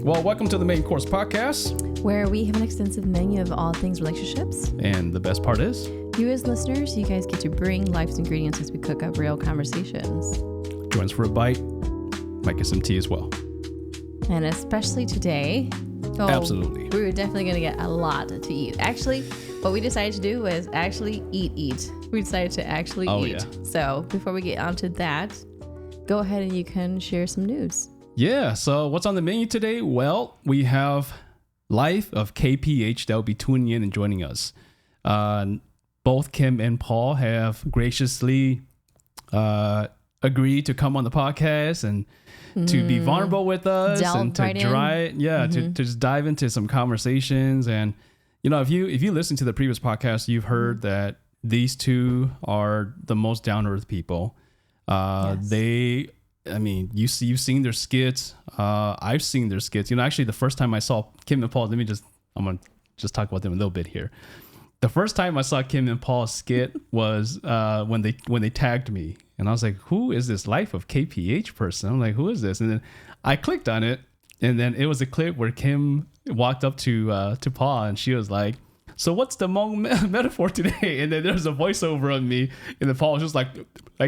Well, welcome to the Main Course Podcast, where we have an extensive menu of all things relationships. And the best part is, you as listeners, you guys get to bring life's ingredients as we cook up real conversations. Join us for a bite, might get some tea as well. And especially today, absolutely, we were definitely going to get a lot to eat. Actually, what we decided to do was actually eat. We decided to actually eat. Yeah. So before we get onto that, go ahead and you can share some news. Yeah, so what's on the menu today? Well, we have Life of KPH that will be tuning in and joining us. Both Kim and Paul have graciously agreed to come on the podcast and to be vulnerable with us and to to just dive into some conversations. And you know, if you listen to the previous podcast, you've heard that these two are the most down-to-earth people. Yes. You've seen their skits. I've seen their skits. You know, actually, the first time I saw Kim and Paul, I'm gonna just talk about them a little bit here. The first time I saw Kim and Paul's skit was when they tagged me, and I was like, "Who is this Life of KPH person?" I'm like, "Who is this?" And then I clicked on it, and then it was a clip where Kim walked up to Paul, and she was like, "So what's the Hmong metaphor today?" And then there's a voiceover on me, and then Paul was just like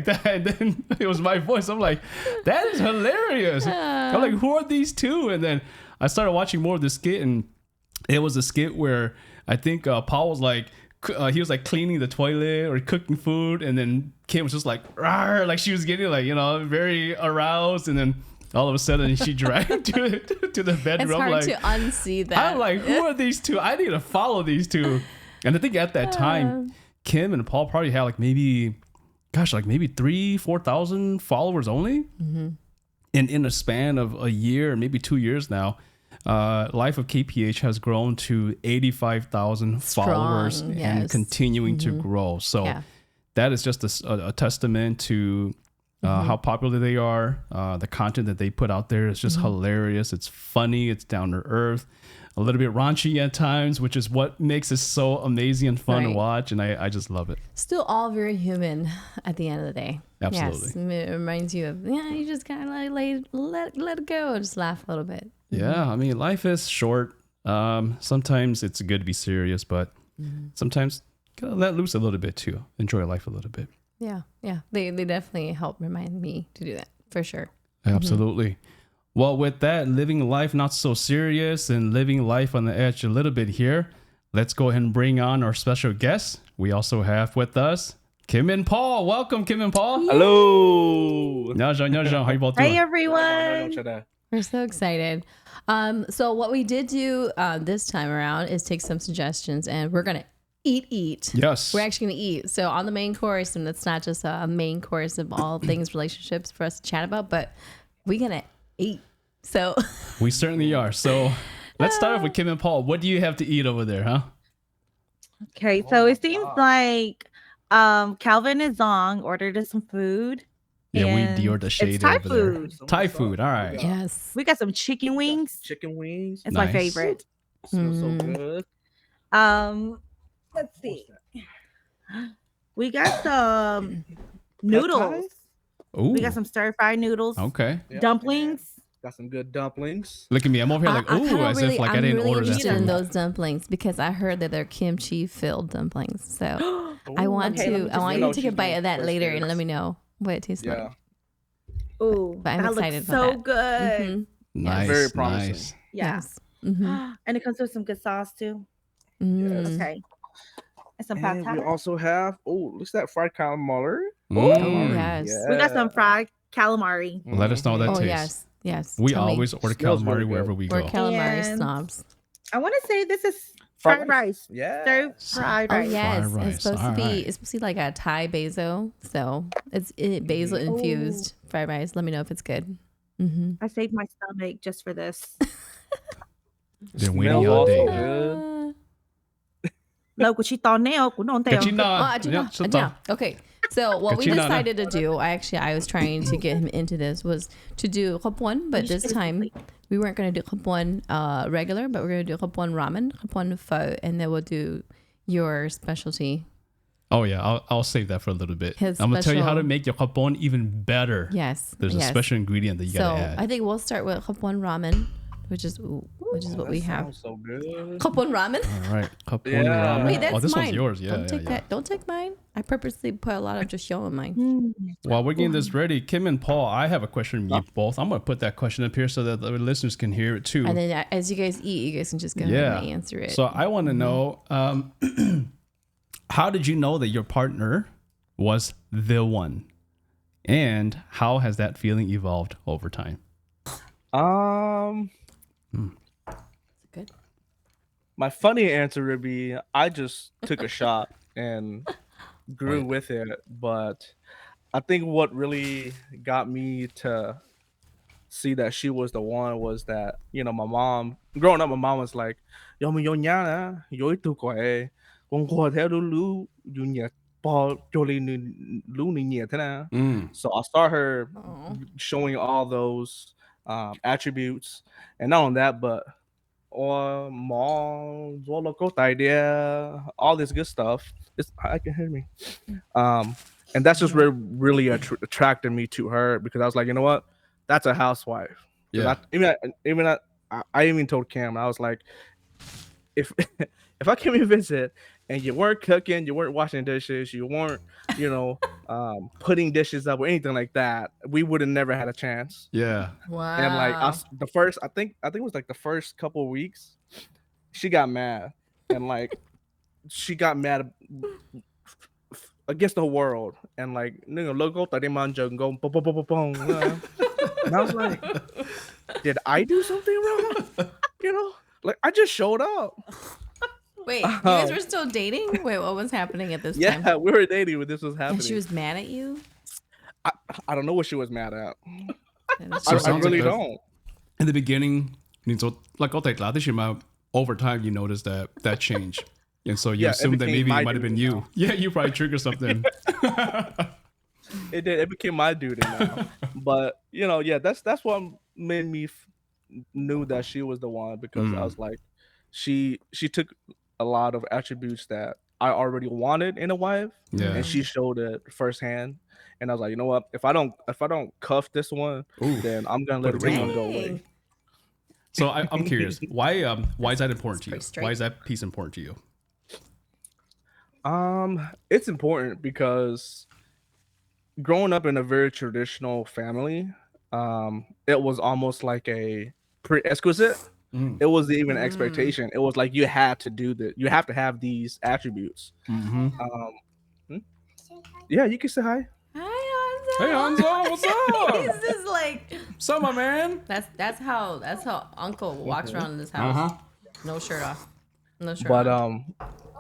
that, and then it was my voice. I'm like, that is hilarious. I'm like, who are these two? And then I started watching more of the skit, and it was a skit where I think Paul was like, he was like cleaning the toilet or cooking food, and then Kim was just like, rawr, like she was getting like, you know, very aroused, and then all of a sudden she dragged to the bedroom. It's hard like, to unsee that. I'm like, who are these two? I need to follow these two. And I think at that time, Kim and Paul probably had like maybe 3,000-4,000 followers only. Mm-hmm. And in a span of a year, maybe 2 years now, Life of KPH has grown to 85,000 followers and continuing to grow. So that is just a testament to how popular they are. The content that they put out there is just hilarious. It's funny. It's down to earth, a little bit raunchy at times, which is what makes it so amazing and fun to watch. And I just love it. Still all very human at the end of the day. Absolutely. Yes, it reminds you of, you just kind of like let it go and just laugh a little bit. Yeah. I mean, life is short. Sometimes it's good to be serious, but sometimes gotta let loose a little bit too. Enjoy life a little bit. Yeah. They definitely help remind me to do that for sure. Absolutely. Well, with that, living life not so serious and living life on the edge a little bit here, let's go ahead and bring on our special guests. We also have with us Kim and Paul. Welcome, Kim and Paul. Yay. Hello. How you both doing? Hey, everyone. We're so excited. So what we did do this time around is take some suggestions, and we're going to eat. Yes. We're actually going to eat. So on the main course, and it's not just a main course of all things relationships for us to chat about, but we're going to eat. So we certainly are. So let's start off with Kim and Paul. What do you have to eat over there, huh? Okay, so it seems like Calvin and Zong ordered us some food. Yeah, we Dior the shade it's Thai over food. there. Thai food. All right. Yes. We got some chicken wings. Chicken wings. It's Nice. my favorite. Smells so good. Let's see. We got some noodles. Ooh. We got some stir-fried noodles. Okay. Yeah. Dumplings. Got some good dumplings. Look at me. I'm over here like, ooh, as if like I didn't order that interested in food. those dumplings because I heard that they're kimchi-filled dumplings. So I want Okay, you to take a bite of that later and let me know what it tastes like. Ooh, But I'm that excited looks for so that. good. Mhm. Nice. Very promising. Nice. Yes. Mhm. And it comes with some good sauce too. Mm. Okay. And some pad And thai. we also have, looks like fried calamari. Oh, Mm. yes. We got some fried calamari. Let us know how that Oh, tastes. yes. We Tell me. always order Smells calamari really wherever good. we We're go. calamari And- snobs. I want to say this is fried rice. Yeah. Stir fried Oh rice. yes, Fried rice. it's supposed to be. Alright. It's supposed to be like a Thai basil. So it's basil infused fried rice. Let me know if it's good. Mm-hmm. I saved my stomach just for this. Been waiting Smells all also day. good. Lâu của chị to neo của non teo. Okay, so what we Kachina. decided to do, I was trying to get him into this, was to do hopwon, but this time we weren't going to do hopwon regular, but we're going to do hopwon ramen, hopwon pho, and then we'll do your specialty. Oh yeah, I'll save that for a little bit. His I'm gonna tell you how to special- make your hapon even better. Yes. There's a yes. special ingredient that you So gotta add. I think we'll start with hopwon ramen which is what That we have. sounds so good. Khopon ramen. All right. Kapon Yeah. ramen. Wait, that's this mine. one's yours. Yeah, Don't yeah, take yeah. that. Don't take mine. I purposely put a lot of Joseon in mine. Mm. While we're getting this ready, Kim and Paul, I have a question for you both. I'm going to put that question up here so that the listeners can hear it too. And then as you guys eat, you guys can just go ahead and answer it. So I want to know, how did you know that your partner was the one? And how has that feeling evolved over time? Good. My funny answer would be I just took a shot and grew with it. But I think what really got me to see that she was the one was that, my mom, growing up, my mom was like, yo, mình vô nhà nè, vô tu quậy, con qua theo lưu lưu, dù nhẹ, bỏ cho lên lưu này nhẹ thế nào. So I saw her showing all those attributes. And not only that, but mall, idea, all this good stuff. I can hear me. And that's just where really attracted me to her, because I was like, you know what? That's a housewife. Yeah. I even told Cam, I was like, if if I came and visit and you weren't cooking, you weren't washing dishes, you weren't, putting dishes up or anything like that, we would have never had a chance. Yeah. Wow. And like I think it was like the first couple of weeks, she got mad, and like she got mad against the world, and like logo go boom, boom, boom, boom, boom. And I was like, did I do something wrong? Like I just showed up. Wait, you guys were still dating? Wait, what was happening at this time? Yeah, we were dating when this was happening. And she was mad at you? I don't know what she was mad at. So I really don't. In the beginning, like over time, you noticed that change. And so you assumed that maybe it might have been you. Now. Yeah, you probably triggered something. It did. It became my duty now. But that's what made me knew that she was the one, because I was like, she took a lot of attributes that I already wanted in a wife, and she showed it firsthand. And I was like, you know what? If I don't cuff this one, then I'm gonna let this one go away. So I'm curious, why is that important to you? Why is that piece important to you? It's important because growing up in a very traditional family, it was almost like a prerequisite. It wasn't even an expectation. It was like you had to do that. You have to have these attributes. Yeah, you can say hi. Hi, Hanzo. Hey, Hanzo, what's up? He's just like, what's up, my man? That's how Uncle walks around in this house. No shirt off. No shirt But on.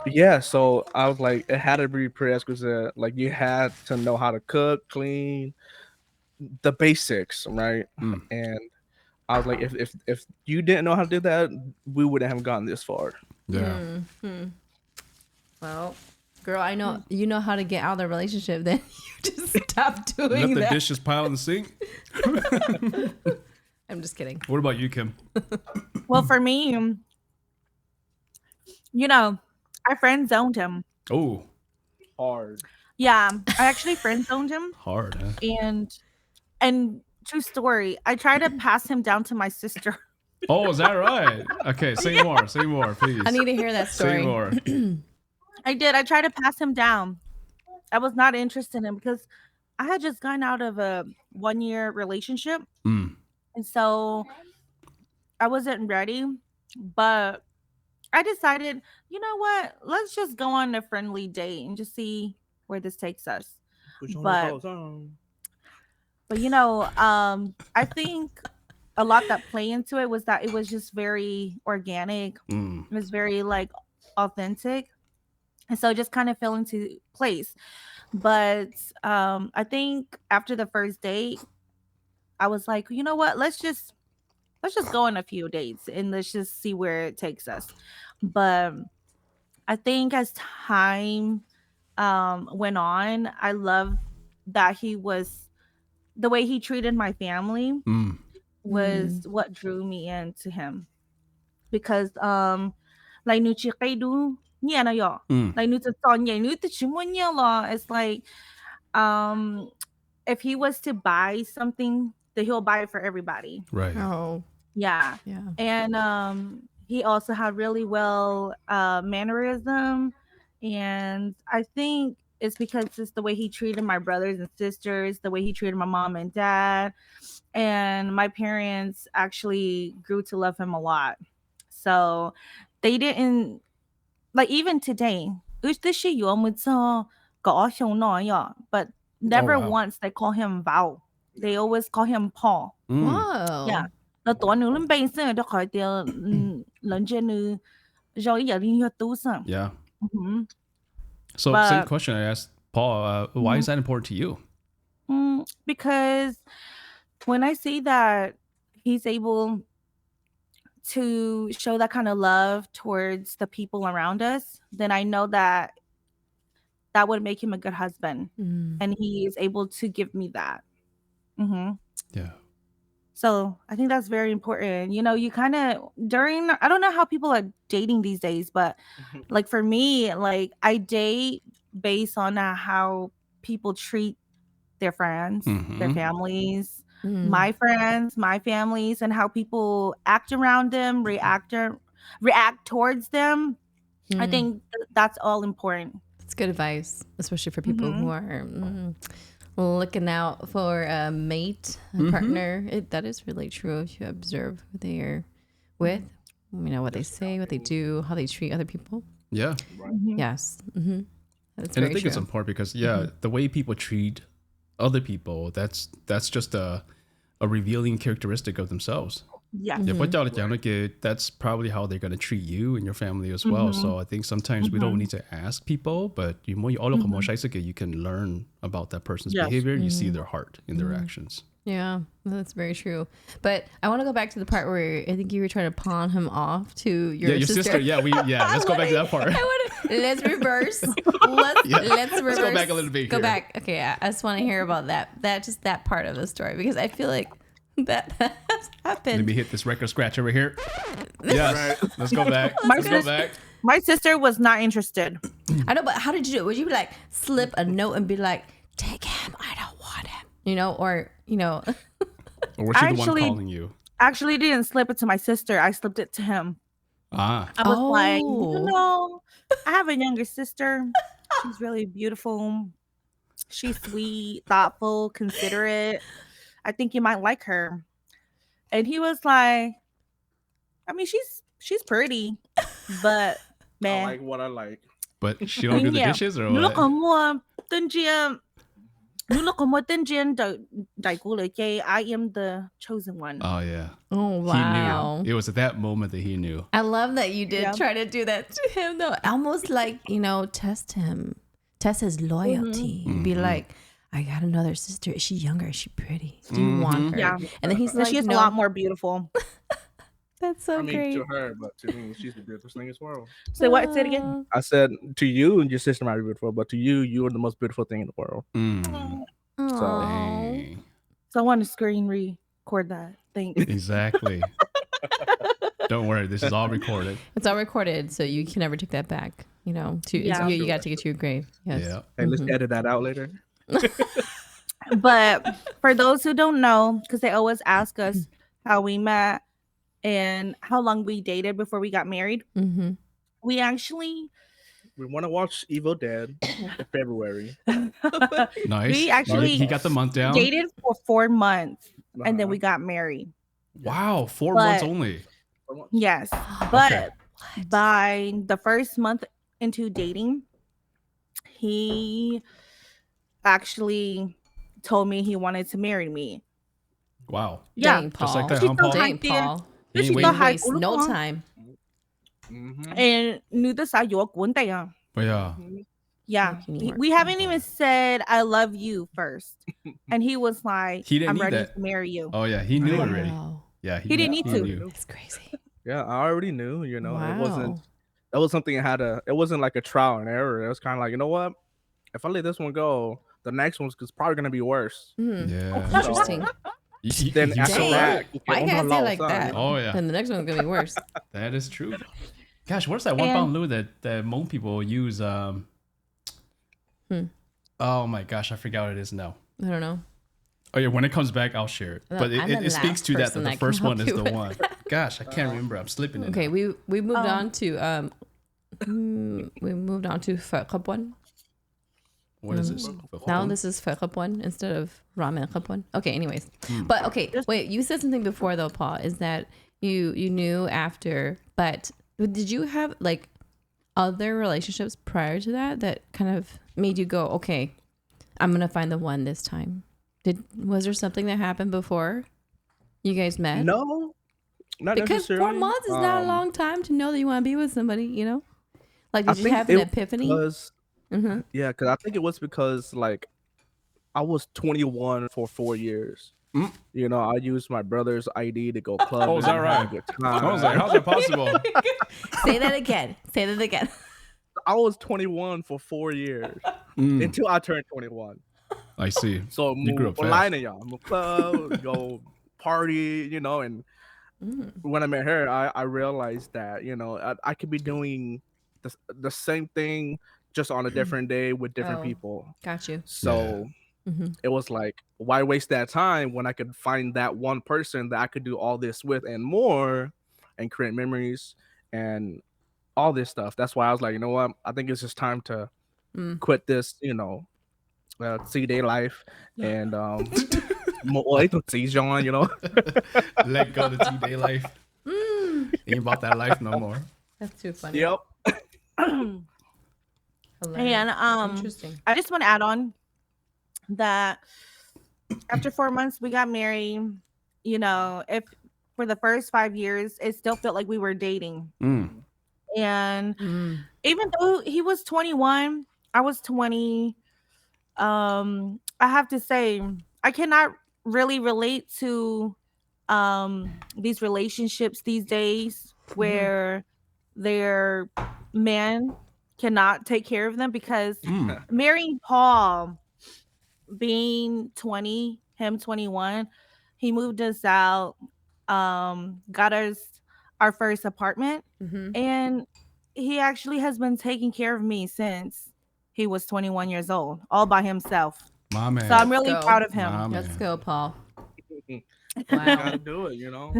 yeah, so I was like, it had to be prerequisite. Like you had to know how to cook, clean, the basics, right? And I was like, if you didn't know how to do that, we wouldn't have gotten this far. Yeah. Well, girl, I know you know how to get out of the relationship. Then you just stop doing Let that. the dishes pile in the sink. I'm just kidding. What about you, Kim? Well, for me, I friend zoned him. Oh, Hard. Yeah, I actually friend zoned him, hard, huh? and true story, I tried to pass him down to my sister. Oh, is that right? Okay, say more, please. I need to hear that story. Say more. I did. I tried to pass him down. I was not interested in him because I had just gotten out of a 1-year relationship. And so I wasn't ready. But I decided, you know what? Let's just go on a friendly date and just see where this takes us. But I think a lot that played into it was that it was just very organic. It was very like authentic. And so it just kind of fell into place. But I think after the first date, I was like, you know what? Let's just go on a few dates and let's just see where it takes us. But I think as time went on, I love that the way he treated my family was what drew me into him. Because like it's like if he was to buy something, that he'll buy it for everybody. Right. Oh. Yeah. Yeah. And he also had really well mannerism, and I think it's because it's the way he treated my brothers and sisters, the way he treated my mom and dad, and my parents actually grew to love him a lot. So they didn't like even today. But Oh never wow. once they call him Val. They always call him Paul. Yeah. Whoa. Nó tuổi nữ lên bây giờ đó khỏi tiền lần trên nữ rồi giờ đi học tú sao. Yeah. Mhm. So same But question I asked Paul. Why is that important to you? because when I see that he's able to show that kind of love towards the people around us, then I know that that would make him a good husband, and he is able to give me that. Yeah. So I think that's very important. You know, you kind of during, I don't know how people are dating these days, but like for me, like I date based on how people treat their friends, their families, my friends, my families, and how people act around them, react towards them. I think that's all important. It's good advice, especially for people who are looking out for a mate, a partner. That is really true if you observe who they are with, you know, what they say, what they do, how they treat other people. Yeah. Yes. That's And I very think true. it's important because the way people treat other people, that's just a revealing characteristic of themselves. Yeah. Yeah, but that's probably how they're gonna treat you and your family as well. So I think sometimes we don't need to ask people, but you can learn about that person's Yes. behavior. You see their heart in their actions. Yeah, that's very true. But I want to go back to the part where I think you were trying to pawn him off to your sister. Yeah, let's go back to that part. Let's reverse. Let's reverse. go back a little bit Go here. back. Okay, I just want to hear about that part of the story because I feel like that has happened. Let me hit this record scratch over here. Yes. Let's go back. Let's go back. My sister was not interested. I know, but how did you do it? Would you like slip a note and be like, "Take him, I don't want him," you know, or you know? Or was she the one calling you? Actually didn't slip it to my sister. I slipped it to him. Ah. I was like, you know, I have a younger sister. She's really beautiful. She's sweet, thoughtful, considerate. I think you might like her. And he was like, I mean, she's pretty, but I man, like what I like. But she don't do the dishes or Nếu what? có mua tên chia, nếu có mua tên chia đại của lời kê, I am the chosen one. Oh yeah. Oh He wow! knew. It was at that moment that he knew. I love that you did try to do that to him, though. Almost like, you know, test his loyalty. Be like, I got another sister. Is she younger? Is she pretty? Do you want her? Yeah. And then he's like, She's no. a lot more beautiful. That's so I mean, great. to her, but to me, she's the beautiful thing in this world. So what? Say it again. I said to you, and your sister might be beautiful, but to you, you are the most beautiful thing in the world. So, Dang. So I want to screen record that. Thanks. Exactly. Don't worry, this is all recorded. It's all recorded, so you can never take that back. You know, you got to take it to your grave. Yes. Yeah. hey, let's edit that out later. But for those who don't know, because they always ask us how we met and how long we dated before we got married, we actually We want to watch Evil Dead in February. Nice. We actually he got the month down. dated for 4 months and then we got married. Wow, 4 months only. Yes, but Okay. by the first month into dating, he actually told me he wanted to marry me. Wow. Yeah, Dang, Just like Paul. that, huh, Paul? Dang, Paul. He ain't She waiting. thought I- Waste no time. and knew this I your cuenta. But yeah. Yeah, Making it work. we haven't even said I love you first, and he was like, He didn't "I'm need ready that. to marry you." Oh yeah, he knew already. Wow. Yeah, He didn't need to. knew. That's crazy. Yeah, I already knew. You know, Wow. it wasn't. That was something I had to. It wasn't like a trial and error. It was kind of like, you know what? If I let this one go, the next one's probably gonna be worse. Yeah. Interesting. Then after Dang. that, Why you guys say like that? Oh yeah, Then the next one's gonna be worse. that is true. Gosh, what's that one pound Lou that Hmong people use? Oh my gosh, I forgot what it is now. I don't know. Oh yeah, when it comes back, I'll share it. No, But I'm it the speaks last to that person the that can first one help is you the with one. Gosh, I can't remember. I'm slipping in. Okay, now. we moved on to we moved on to phở khắp one. What is this? Now this is phở khắp one instead of ramen khắp one. Okay, anyways. But okay, wait, you said something before though, Paul, is that you knew after, but did you have like other relationships prior to that that kind of made you go, okay, I'm gonna find the one this time? Was there something that happened before you guys met? No, not Because 4 necessarily. months is not a long time to know that you want to be with somebody, you know? Like, I did you think have an it epiphany? was Mm-hmm. yeah, because I think it was because like I was 21 for 4 years. You know, I used my brother's ID to go clubbing, Oh, is that having right? a good I was time. like, how's that possible? Say that again. Say that again. I was 21 for 4 years until I turned 21. I see. So You grew up fast. online y'all, club, go party, you know, and when I met her, I realized that, you know, I could be doing the same thing just on a different day with different Oh, people. got you. So it was like, why waste that time when I could find that one person that I could do all this with and more and create memories and all this stuff. That's why I was like, you know what? I think it's just time to quit this, you know, C-day life and mỗi tuần sĩ John, you know. Let go the T-Day life. Ain't about that life no more. That's too funny. Yep. And Interesting. I just want to add on that after 4 months we got married. You know, if for the first 5 years it still felt like we were dating. And even though he was 21, I was 20. I have to say I cannot really relate to these relationships these days where their man cannot take care of them, because marrying Paul, being 20, him 21, he moved us out, got us our first apartment, and he actually has been taking care of me since he was 21 years old, all by himself. My man. So I'm really go. proud of him. My Let's man. go, Paul. You Wow. gotta do it, you know.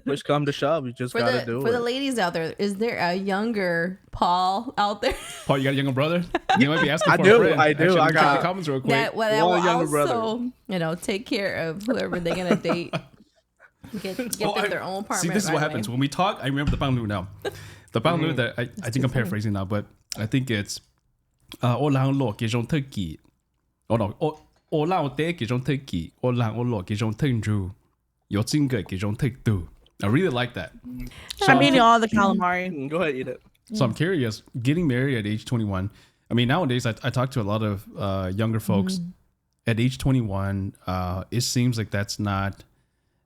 Push come to shove, you just gotta do For it. the ladies out there, is there a younger Paul out there Paul, you got a younger brother? You might be asking I for do, a friend. I do. Actually, I let me check got the comments real quick. that will One younger also, brother. you know, take care of whoever they're gonna date? Get them their own apartment. See, this is right what away. happens when we talk. I remember the Bang Lu now. The Bang Lu that I think I'm paraphrasing now, but I think it's ô lang lo cái trong thời kỳ. Oh no, ô lang tế cái trong thời kỳ, ô lang ô lo cái trong thời ru, có chính cái trong thời tu. I really like that. I'm eating all the calamari. Go ahead, eat it. So I'm curious, getting married at age 21. I mean, nowadays I talk to a lot of younger folks. At age 21, it seems like that's not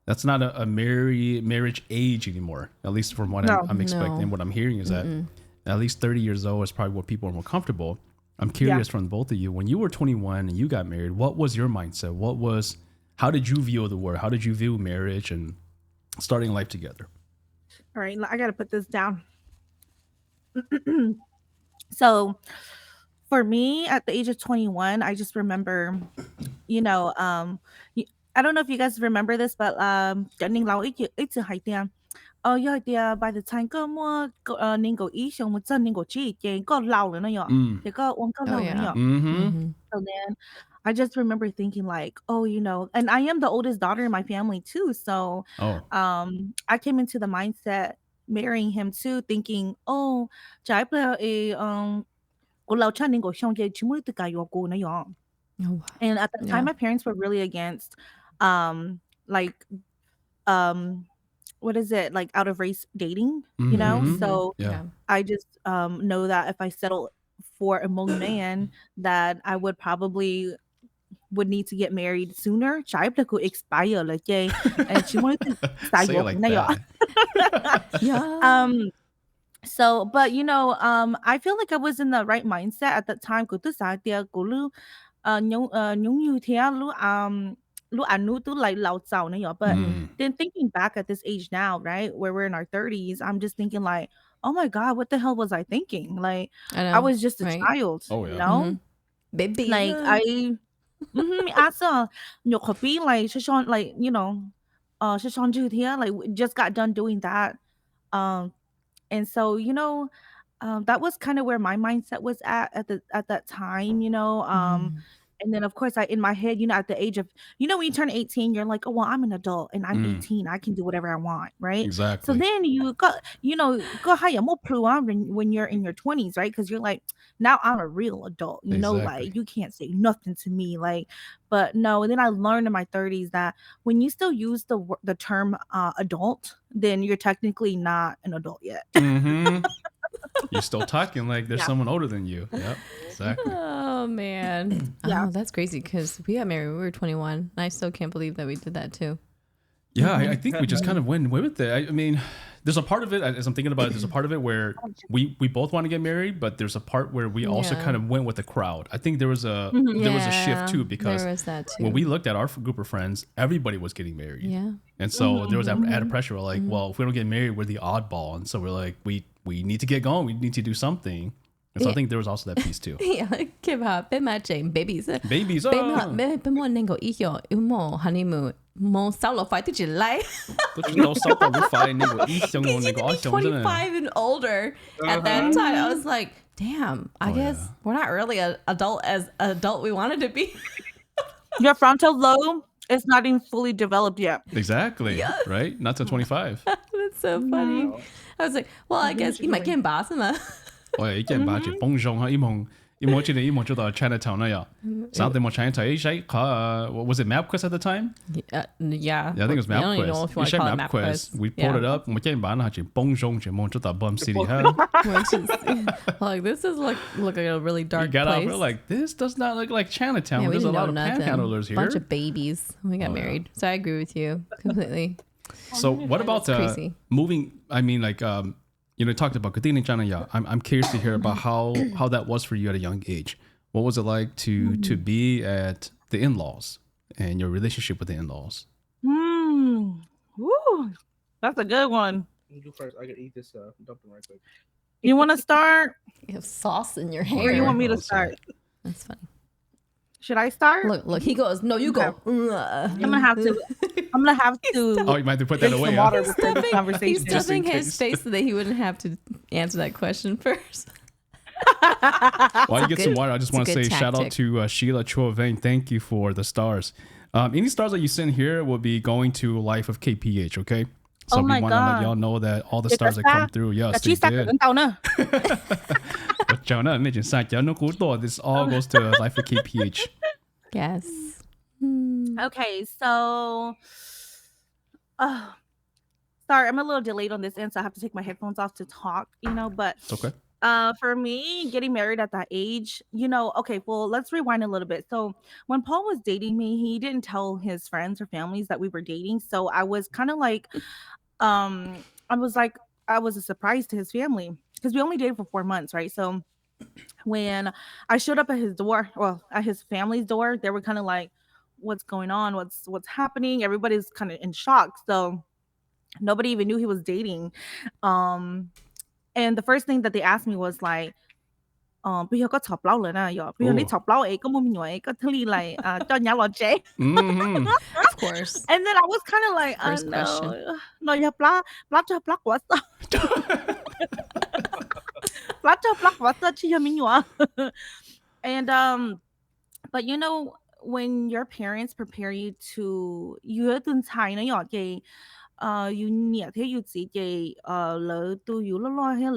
a marriage age anymore. At least from what I'm expecting, what I'm hearing is that at least 30 years old is probably what people are more comfortable. I'm curious from both of you, when you were 21 and you got married, what was your mindset? How did you view the world? How did you view marriage and starting life together? All right, I gotta put this down. So for me, at the age of 21, I just remember, you know, I don't know if you guys remember this, but Ninh Lão ít次係啲啊，因為啲啊by the time 個麼寧個醫生我真寧個知嘅個老了那樣，一個我個老了那樣。So then I just remember thinking like, oh, you know, and I am the oldest daughter in my family too. So I came into the mindset marrying him too, thinking, oh, trái bờ cô lão cha nên cô xong cái chúng tôi tự cài cô na yon. And at the time, my parents were really against, like, what is it, like out of race dating, you know? So I just know that if I settle for a Hmong man, that I would probably would need to get married sooner. Trái bờ cô expire là chơi, and chúng tôi tự cài Say it like na yon. that. So, but you know, I feel like I was in the right mindset at that time. Cô tức sa tia cô lu nhung như thế lu anu tu like lao zao na yo. But then thinking back at this age now, right, where we're in our 30s, I'm just thinking like, oh my God, what the hell was I thinking? Like, I was just a child, Oh, yeah. you know? Baby, Like Asa, nhiều copy like Shishon, like Shishon Jutia, like we just got done doing that. Um, and so that was kind of where my mindset was at that time. And then of course I in my head, at the age of when you turn 18, you're like, oh well, I'm an adult and I'm 18. I can do whatever I want, right? So Exactly. then you got go higher more when you're in your 20s, right? Because you're like, now I'm a real adult, Exactly. like you can't say nothing to me. Like, but no, and then I learned in my 30s that when you still use the term adult, then you're technically not an adult yet. Mm-hmm. You're still talking like there's Yeah. someone older than you. Yep. Exactly. Oh man. Yeah. Oh, that's crazy because we got married when we were 21. I still can't believe that we did that too. Yeah, I think we just kind of went with it. I mean, there's a part of it, as I'm thinking about it, there's a part of it where we both want to get married, but there's a part where we also Yeah. kind of went with the crowd. I think there was a shift too, because there was that too. when we looked at our group of friends, everybody was getting married. Yeah. And so there was that added pressure. We're like, well, if we don't get married, we're the oddball. And so we're like, we need to get going. We need to do something. And so I think there was also that piece too. Yeah, Kiba, Bema babies. Babies, Bema, oh! Bema Ningo Iyo, Umo, honeymoon, Mo Salo fight to July. 25 and older at that time. I was like, damn, I guess we're not really an adult as adult we wanted to be. Your frontal lobe is not even fully developed yet. Exactly. Right? Not till 25. That's so funny. I was like, well, I guess you might get boss ma. 我係見把住蹦上一夢出嚟一夢出到 Chinatown 那樣，三點我 Chinatown 一say was it MapQuest at the time? Yeah. Yeah, I think it was I don't even know if you want to MapQuest. call it MapQuest. We Yeah. pulled it up. 我見把那住蹦上住夢出到 Bum City. Which is like this is look like a really We dark got place. out. We're like, this does not look like Chinatown. Yeah, we There's a didn't lot know of nothing. panhandlers here. Bunch of babies. We got married. So I agree with you completely. So what about crazy. moving? I mean, like you talked about Kadini China. Yeah, I'm curious to hear about how that was for you at a young age. What was it like to be at the in-laws and your relationship with the in-laws? Woo. That's a good one. You do first. I can eat this dumpling right quick. You want to start, You have sauce in your or hair. you want me to Oh, sorry. start? That's funny. Should I start? Look. He goes, no, you go. I'm gonna have to. Oh, you might have to put that drink away. some huh? water before this He's conversation. stuffing in his case. face so that he wouldn't have to answer that question first. While you get some water, I just want to it's a say good shout out tactic. to Sheila Chuoveng. Thank you for the stars. Any stars that you send here will be going to Life of KPH, okay? So Oh we my want to let God. y'all know that all the Cái stars that ta- come through, yes, Cái they chi sạc did. ấn tàu nữa. This all goes to Life of KPH. Yes. Okay, so sorry, I'm a little delayed on this end, so I have to take my headphones off to talk, but It's okay. for me, getting married at that age, okay, well, let's rewind a little bit. So when Paul was dating me, he didn't tell his friends or families that we were dating. So I was kind of like, I was a surprise to his family because we only dated for 4 months, right? So when I showed up at his door, well, at his family's door, they were kind of like, what's going on? What's happening? Everybody's kind of in shock. So nobody even knew he was dating. And the first thing that they asked me was like, bây giờ có chọc lâu rồi nè, bây giờ Ooh. đi chọc lâu ấy có một mình ấy có thứ like cho nhà lo chế. Mhm. Of course. And then I was kind of like, First no, question. no, ya plá cho plá quá sao? Plá cho plá quá sao chi cho mình nhỏ. And but when your parents prepare you to you tuần thai nó nhỏ cái you nhẹ thế you chỉ cái lỡ tu you lo hay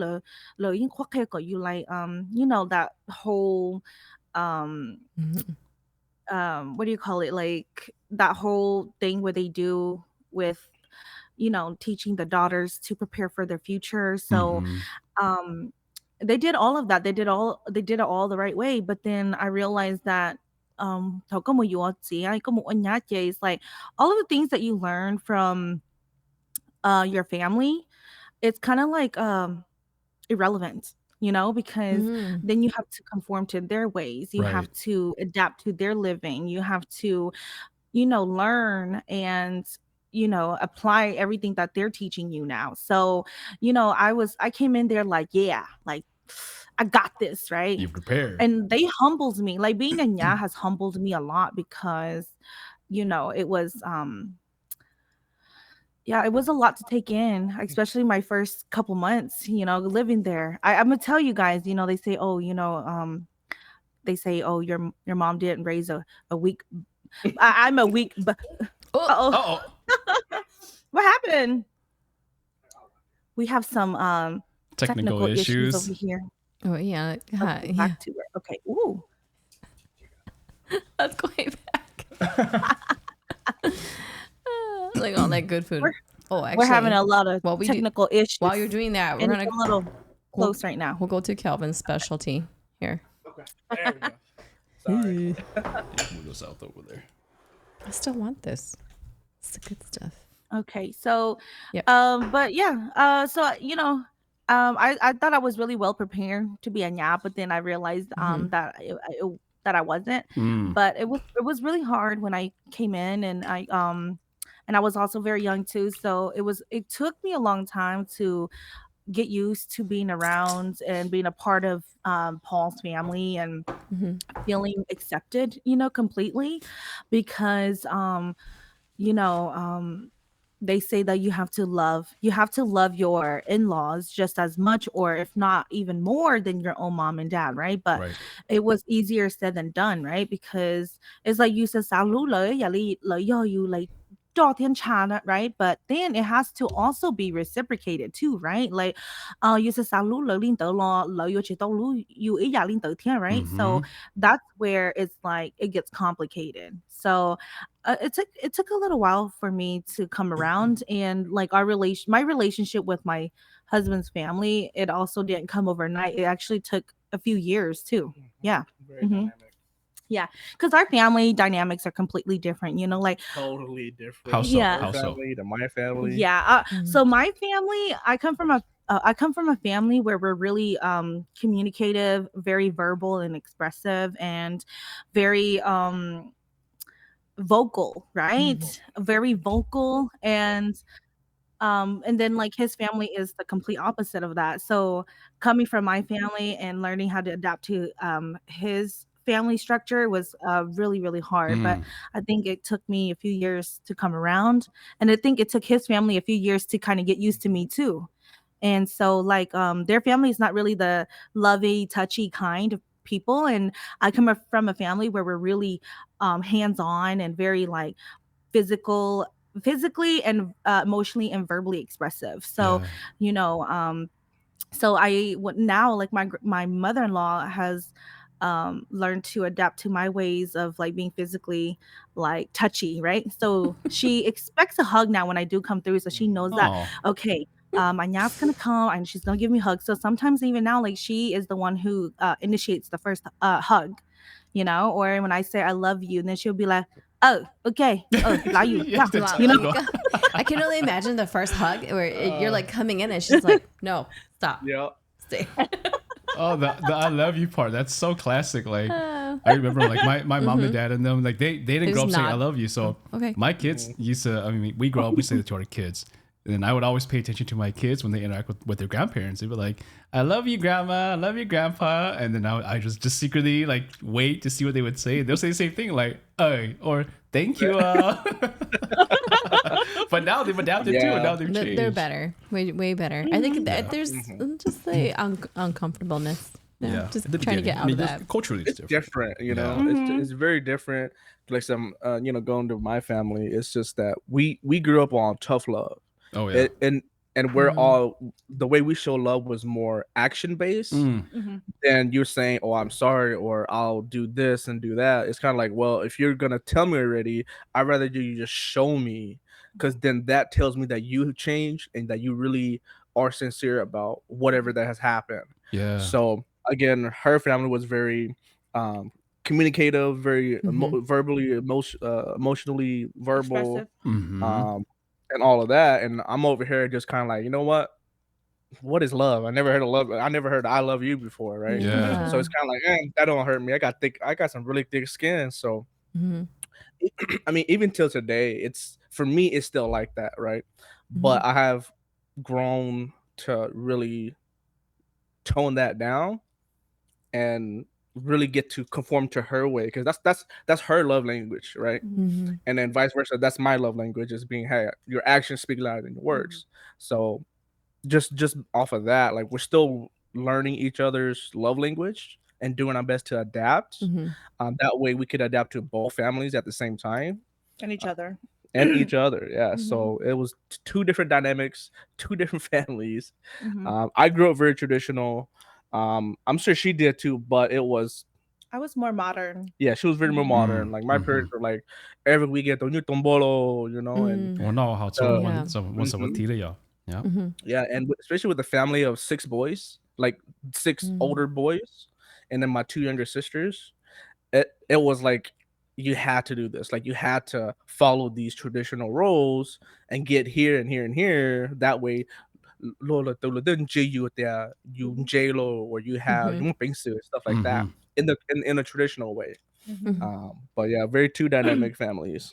lỡ những khoác hay của you like that whole what do you call it, like that whole thing where they do with teaching the daughters to prepare for their future. So Mhm. they did all of that. They did it all the right way. But then I realized that thầu có một dụ chỉ ai có một nhá chế is like all of the things that you learn from your family, it's kind of like irrelevant, because then you have to conform to their ways. You have Right. to adapt to their living. You have to learn and apply everything that they're teaching you now. So I came in there like, yeah, like I got this, right? You prepared. And they humbled me. Like being a nya has humbled me a lot because, it was yeah, it was a lot to take in, especially my first couple months, living there. I'm gonna tell you guys, they say, oh, they say, oh, your mom didn't raise a weak. I'm a weak. Oh, Oh, Uh-oh. what happened? We have some Technical technical issues over issues. here. oh yeah. Okay, Yeah. back to it. Okay. Ooh. Let's go way back. Like all that good food. Oh, actually, We're having a lot of while we do- technical issues. while you're doing that, we're and gonna it's a little close right now. We'll go to Calvin's specialty here. Okay. There we go. Sorry. Move this out over there. I still want this. It's the good stuff. Okay, so, Yep. but yeah, so I thought I was really well prepared to be a nya, but then I realized that I wasn't. But it was really hard when I came in, and I was also very young too, so it took me a long time to get used to being around and being a part of Paul's family and feeling accepted, completely, because you know, they say that you have to love your in-laws just as much, or if not even more than your own mom and dad, right? But Right. it was easier said than done, right? Because it's like you said, you like 昨天查的, right? But then it has to also be reciprocated too, right? Like, you said, right? So that's where it's like it gets complicated. So it took a little while for me to come around, and like my relationship with my husband's family, it also didn't come overnight. It actually took a few years too. Yeah. Very Mhm. dynamic. Yeah, because our family dynamics are completely different, like Totally different. How so? Yeah. Her How so? family to my family. yeah. So my family, I come from a family where we're really communicative, very verbal and expressive, and very vocal, right? Very vocal, and then like his family is the complete opposite of that. So coming from my family and learning how to adapt to his family structure was really, really hard. But I think it took me a few years to come around, and I think it took his family a few years to kind of get used to me too. And so like their family is not really the lovey touchy kind of people, and I come from a family where we're really hands on and very like physically and emotionally and verbally expressive. So Yeah. you know so now like my mother-in-law has learned to adapt to my ways of like being physically like touchy, right? So she expects a hug now when I do come through, so she knows that, Oh. okay, my nyas gonna come and she's gonna give me hugs. So sometimes even now, like, she is the one who initiates the first hug, or when I say I love you, and then she'll be like, oh, okay, oh, love you, yeah, Yes, that's Wow. how I can only imagine the first hug where you're like coming in and she's like, no, stop, Yeah. stay. Oh, the I love you part. That's so classic. Like I remember like my mom and dad and them, like they didn't grow up Just saying I nod. love you. So Okay. my kids used to, I mean, we grow up, we say that to our kids. And then I would always pay attention to my kids when they interact with their grandparents. They'd be like, I love you, grandma. I love you, grandpa. And then I just secretly like wait to see what they would say. They'll say the same thing like, oh, or thank you. But now they've adapted too. Yeah. And now they've changed. They're better, way better. I think that there's just the uncomfortableness. Yeah. Just at the trying to get beginning. out of just that. culturally It's different, Yeah. It's very different. Like some, going to my family, it's just that we grew up on tough love. Oh yeah. And we're all, the way we show love was more action based. Then you're saying, oh, I'm sorry, or I'll do this and do that. It's kind of like, well, if you're gonna tell me already, I'd rather you just show me, because then that tells me that you have changed and that you really are sincere about whatever that has happened. Yeah. So again, her family was very communicative, very verbally, emotionally verbal, Expressive. and all of that. And I'm over here just kind of like, you know what is love? I never heard of love. I never heard I love you before, right? Yeah. So it's kind of like, that don't hurt me. I got some really thick skin. So I mean, even till today, it's, for me, it's still like that, right? But I have grown to really tone that down and really get to conform to her way, because that's her love language, right? Mm-hmm. And then vice versa, that's my love language, is being, hey, your actions speak louder than your words. So just off of that, like, we're still learning each other's love language and doing our best to adapt. Mm-hmm. That way we could adapt to both families at the same time, And each other. and each other. Yeah. Mhm. So it was two different dynamics, two different families. Mhm. I grew up very traditional. I'm sure she did too, but it was, I was more modern. yeah, she was very more modern. Like, my parents were like, every weekend, "Toño tombolo," and Well, no, how so Yeah. once a tira, yeah. Mm-hmm. yeah, and especially with the family of 6 boys, like 6 older boys, and then my 2 younger sisters, it was like, you had to do this. Like, you had to follow these traditional roles and get here and here and here. That way, Lola didn't you there, you J-Lo, or you have Mhm. yung pingsu, stuff like that, in a traditional way. Mhm. But yeah, very two dynamic families.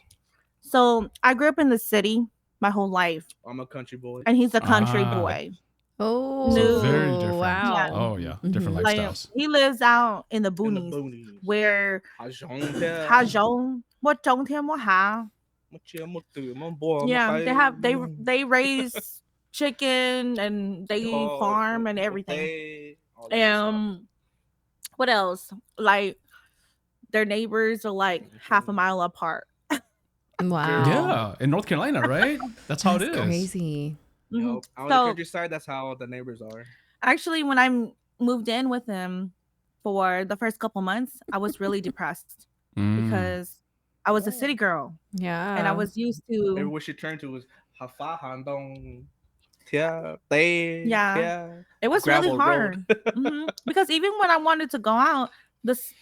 So I grew up in the city my whole life, I'm a country boy. and he's a country Ah. boy. Oh, So No. very different. Wow. Oh yeah, different Mhm. Like, lifestyles. he lives out in the In the boonies, boonies. where 下種啫，下種乜種添乜下. 乜嘢乜對乜波乜 Yeah, 雞 they have they raise chicken and they oh, farm and everything. potato, all that good stuff. What else? Like, their neighbors are like half a mile apart. Wow. Yeah, in North Carolina, right? That's how it That's is. crazy. Mhm. Yup. Out on So- the countryside, that's how the neighbors are. Actually, when I moved in with him for the first couple months, I was really depressed because I was a city girl Yeah. and I was used to Everywhere she turned to was Hafa Handong Tia Day. Yeah. it was really gravel road. hard. Because even when I wanted to go out, this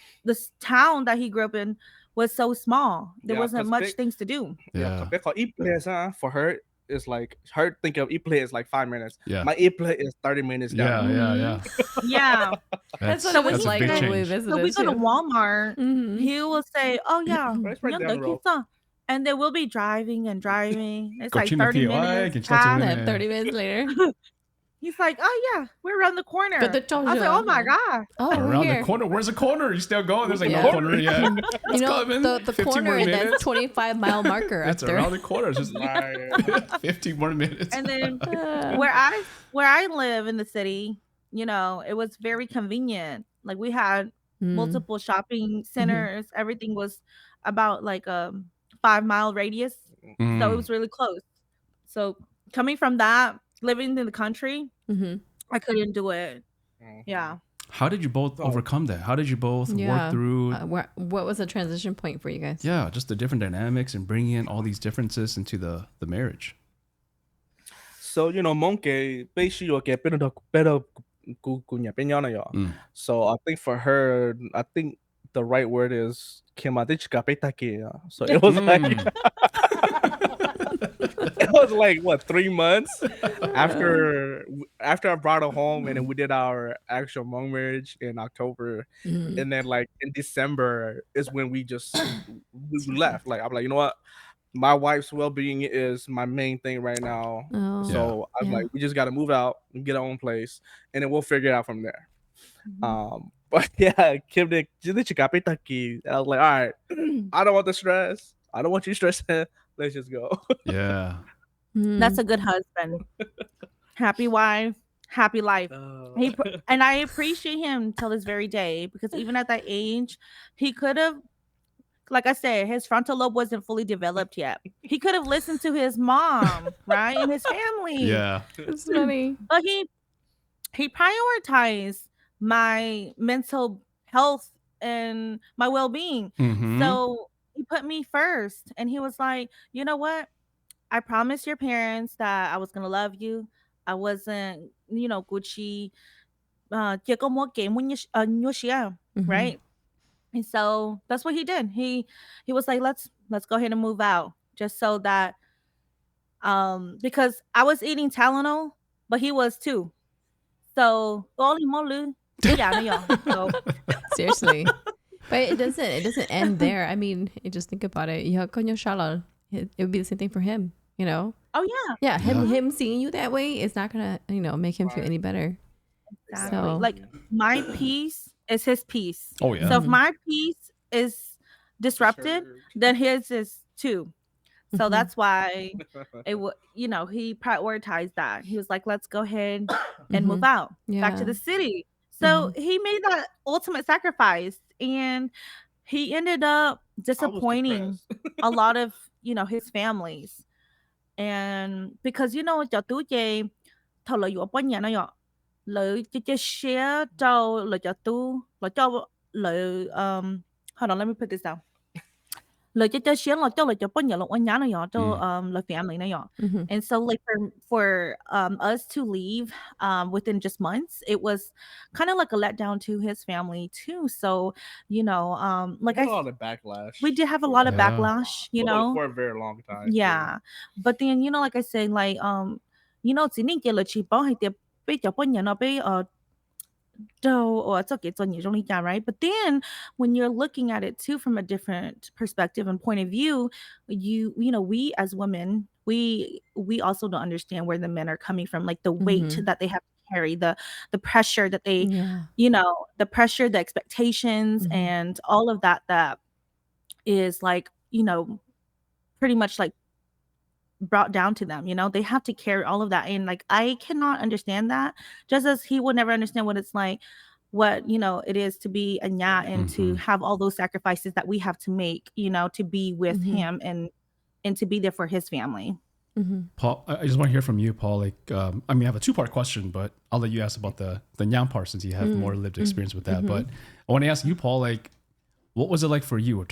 town that he grew up in was so small. There Yeah, wasn't 'cause much big- things to do. Yeah. Because Iple, for her, is like, her think of Iple is like 5 minutes. Yeah. My Iple is 30 minutes down. Yeah. Yeah. That's, what it was that's a like big when we change. visited. So we go to Walmart. Mhm. He will say, "Oh yeah, Right, it's right down the road. and then we'll be driving and driving. It's like Cochino 30 tío, ay, minutes. que está past. haciendo- And 30 minutes later. He's like, "Oh yeah, we're around the corner." But the I was like, "Oh my god!" Oh, we're Around here. the corner. Where's the corner? You still going? There's like Yeah. no corner yet. You It's know, coming. the 15 corner more and that minutes. 25-mile marker up It's there. around the corner. It's just Right. 15 more minutes. And then Uh, where I live in the city, it was very convenient. Like, we had multiple shopping centers. Everything was about like a 5-mile radius, so it was really close. So coming from that, living in the country, Mhm. I couldn't do it. Yeah. How did you both overcome that? How did you both Yeah. work through? What was the transition point for you guys? Yeah, just the different dynamics and bringing in all these differences into the marriage. So, monkey basically get better kunya peñana ya. So I think for her, I think the right word is kemadichka petake. So it was like it was like what, 3 months after I brought her home, and then we did our actual Hmong marriage in October, and then like in December is when we left. Like, I'm like, you know what, my wife's well-being is my main thing right now. Oh. So I was Yeah. like, we just got to move out and get our own place, and then we'll figure it out from there. But yeah, Kim did and I was like, all right, I don't want the stress. I don't want you stressing. Let's just go. Yeah. That's a good husband. Happy wife, happy life. And I appreciate him till this very day, because even at that age, he could have, like I said, his frontal lobe wasn't fully developed yet. He could have listened to his mom, right, and his family. Yeah. It's funny. But he prioritized my mental health and my well-being. So he put me first, and he was like, you know what? I promised your parents that I was gonna love you. I wasn't, Gucci, right? And so that's what he did. He was like, let's go ahead and move out, just so that because I was eating Tylenol, but he was too. So so Seriously. But it doesn't end there. I mean, just think about it. It would be the same thing for him, Oh yeah. Yeah, him seeing you that way is not gonna, make him feel any better. Exactly. So- Like, my peace is his peace. Oh yeah. So if my peace is disrupted, then his is too. So that's why he prioritized that. He was like, let's go ahead and move out back to the city. So he made that ultimate sacrifice, and he ended up disappointing a lot of, his families. And because, cho tú chị thầu lợi dụ bao nhiêu nó lợi cho share cho lợi cho tú lợi cho lợi hold on, let me put this down. Lời cho share lợi cho bao nhiêu lợi nhá nó cho lợi family nó. And so like for us to leave within just months, it was kind of like a letdown to his family too. So, like a lot of backlash. We did have a lot of backlash, for a very long time. Yeah. But then, like I said, like chỉ nên kia là chỉ bảo hay tiệp bây giờ bao nhiêu nó bây it's okay, it's on you, right? But then when you're looking at it too from a different perspective and point of view, we as women, we also don't understand where the men are coming from, like the weight that they have to carry, the pressure that they, the pressure, the expectations, and all of that is like, pretty much like brought down to them. They have to carry all of that, and like I cannot understand that, just as he would never understand what it's like, what it is to be a nya and to have all those sacrifices that we have to make, to be with him and to be there for his family. Paul, I just want to hear from you, Paul. Like, I have a two-part question, but I'll let you ask about the nyang part since you have more lived experience with that. But I want to ask you, Paul, like, what was it like for you?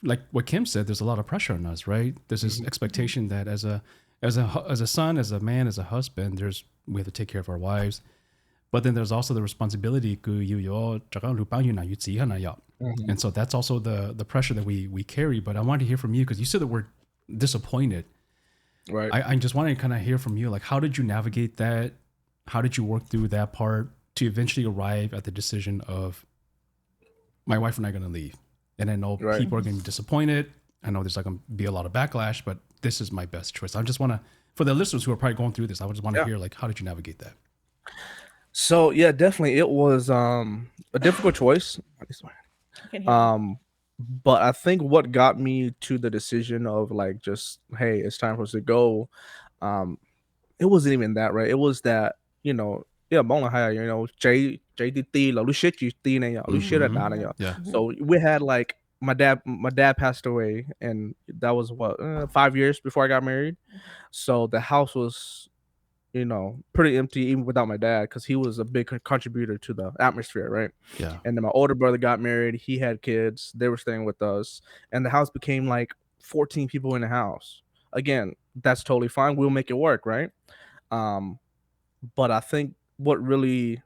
Like what Kim said, there's a lot of pressure on us, right? There's this expectation that as a son, as a man, as a husband, we have to take care of our wives. But then there's also the responsibility. And so that's also the pressure that we carry. But I wanted to hear from you because you said the word disappointed. Right. I just wanted to kind of hear from you, like, how did you navigate that? How did you work through that part to eventually arrive at the decision of my wife and I are going to leave? And I know people are going to be disappointed. I know there's going to be a lot of backlash, but this is my best choice. I just want to, for the listeners who are probably going through this, I just want to hear, like, how did you navigate that? So yeah, definitely, it was a difficult choice. But I think what got me to the decision of like, just, hey, it's time for us to go. It wasn't even that, right? It was that, so we had like my dad passed away, and that was 5 years before I got married. So the house was pretty empty even without my dad, because he was a big contributor to the atmosphere, right? Yeah. And then my older brother got married, he had kids, they were staying with us, and the house became like 14 people in the house. Again, that's totally fine, we'll make it work, right? But I think what really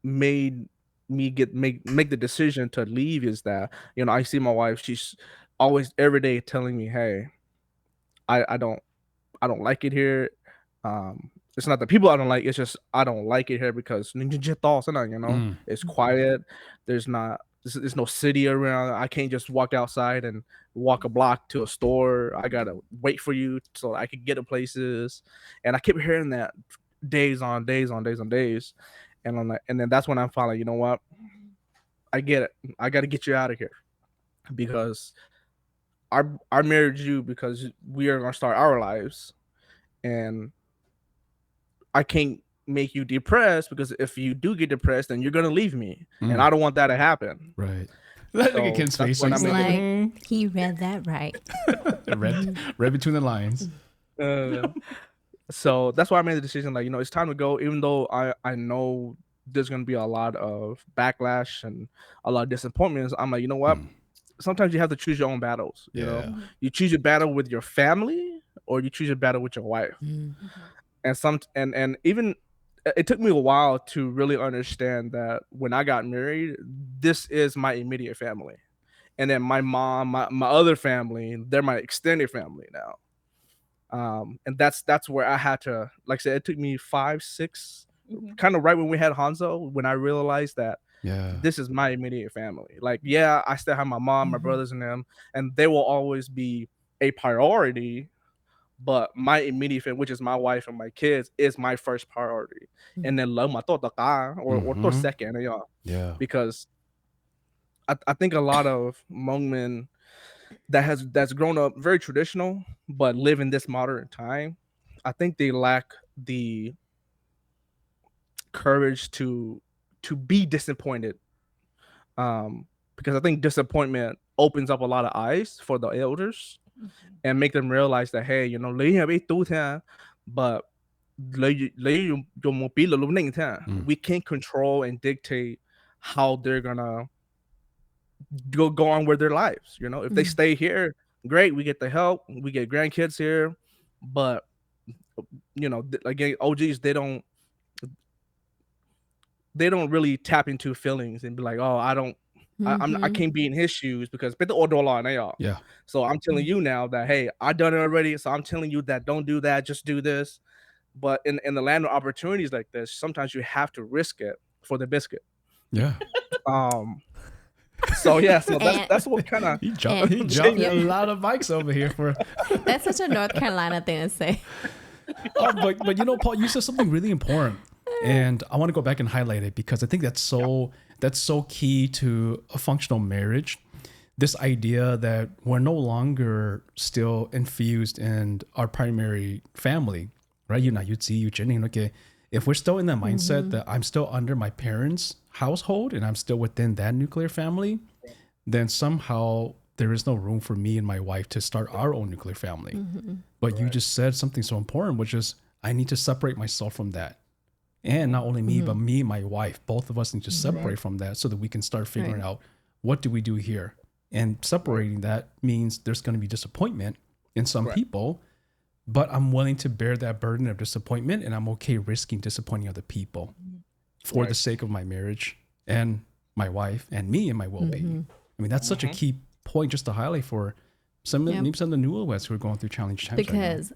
made me make the decision to leave is that I see my wife, she's always every day telling me, hey, I don't like it here. It's not the people I don't like, it's just I don't like it here because it's quiet. There's no city around. I can't just walk outside and walk a block to a store. I gotta wait for you so I can get to places. And I kept hearing that days on days on days on days. And I'm like, and then that's when I'm finally, you know what? I get it. I gotta get you out of here, because I married you because we are gonna start our lives, and I can't make you depressed, because if you do get depressed, then you're gonna leave me, and I don't want that to happen. Right. Look at Kim's face. Like, he read that right. read between the lines. So that's why I made the decision. Like, it's time to go. Even though I know there's gonna be a lot of backlash and a lot of disappointments, I'm like, you know what? Sometimes you have to choose your own battles. You know, you choose your battle with your family, or you choose your battle with your wife. And even it took me a while to really understand that when I got married, this is my immediate family, and then my mom, my other family, they're my extended family now. And that's where I had to, like I said, it took me 5, 6, kind of right when we had Hanzo, when I realized that this is my immediate family. Like, I still have my mom, my brothers, and them, and they will always be a priority, but my immediate family, which is my wife and my kids, is my first priority. And then love my or to second, Yeah. because I think a lot of Hmong men that's grown up very traditional but live in this modern time, I think they lack the courage to be disappointed, because I think disappointment opens up a lot of eyes for the elders and make them realize that, hey, lấy nhà biết tu thế, but we can't control and dictate how they're gonna go on with their lives. If they stay here, great, we get the help, we get grandkids here, but again, OGs, they don't really tap into feelings and be like, oh, I can't be in his shoes because Yeah. so I'm telling you now that, hey, I done it already, so I'm telling you that don't do that, just do this. But in the land of opportunities like this, sometimes you have to risk it for the biscuit. Yeah. So yeah, so that's what kind of He jumped a lot of bikes over here for. That's such a North Carolina thing to say. Oh, but Paul, you said something really important, and I want to go back and highlight it because I think that's so key to a functional marriage. This idea that we're no longer still infused in our primary family, right? Okay, if we're still in that mindset that I'm still under my parents' household and I'm still within that nuclear family, then somehow there is no room for me and my wife to start our own nuclear family. But you just said something so important, which is I need to separate myself from that. And not only me, but me and my wife, both of us need to separate from that so that we can start figuring out what do we do here. And separating that means there's going to be disappointment in some people, but I'm willing to bear that burden of disappointment, and I'm okay risking disappointing other people for the sake of my marriage and my wife and me and my well-being. I mean, that's such a key point just to highlight for some of the newlyweds who are going through challenging times. Because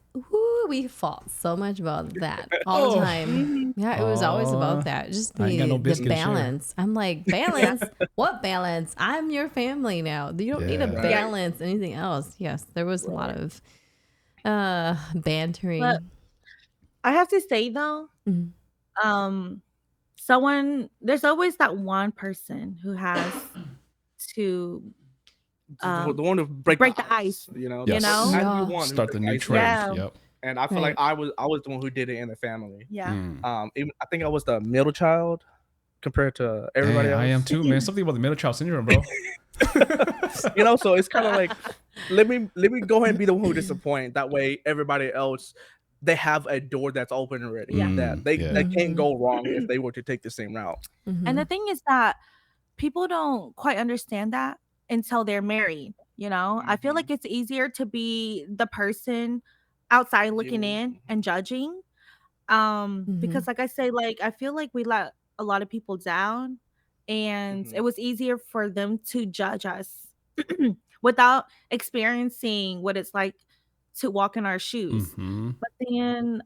we fought so much about that all the time. Yeah, it was always about that. Just the balance. I'm like, balance? What balance? I'm your family now. You don't need to balance anything else. Yes, there was a lot of bantering. But I have to say though, there's always that one person who has to the one to break the ice, start the new trend. Yep. And I feel like I was the one who did it in the family. I think I was the middle child compared to everybody else. I am too, man. Something about the middle child syndrome, bro. So it's kind of like, let me go ahead and be the one who disappoint. That way, everybody else, they have a door that's open already. That they can't go wrong if they were to take the same route. And the thing is that people don't quite understand that until they're married. I feel like it's easier to be the person outside looking in and judging, because like I say, like I feel like we let a lot of people down, and it was easier for them to judge us without experiencing what it's like to walk in our shoes. But then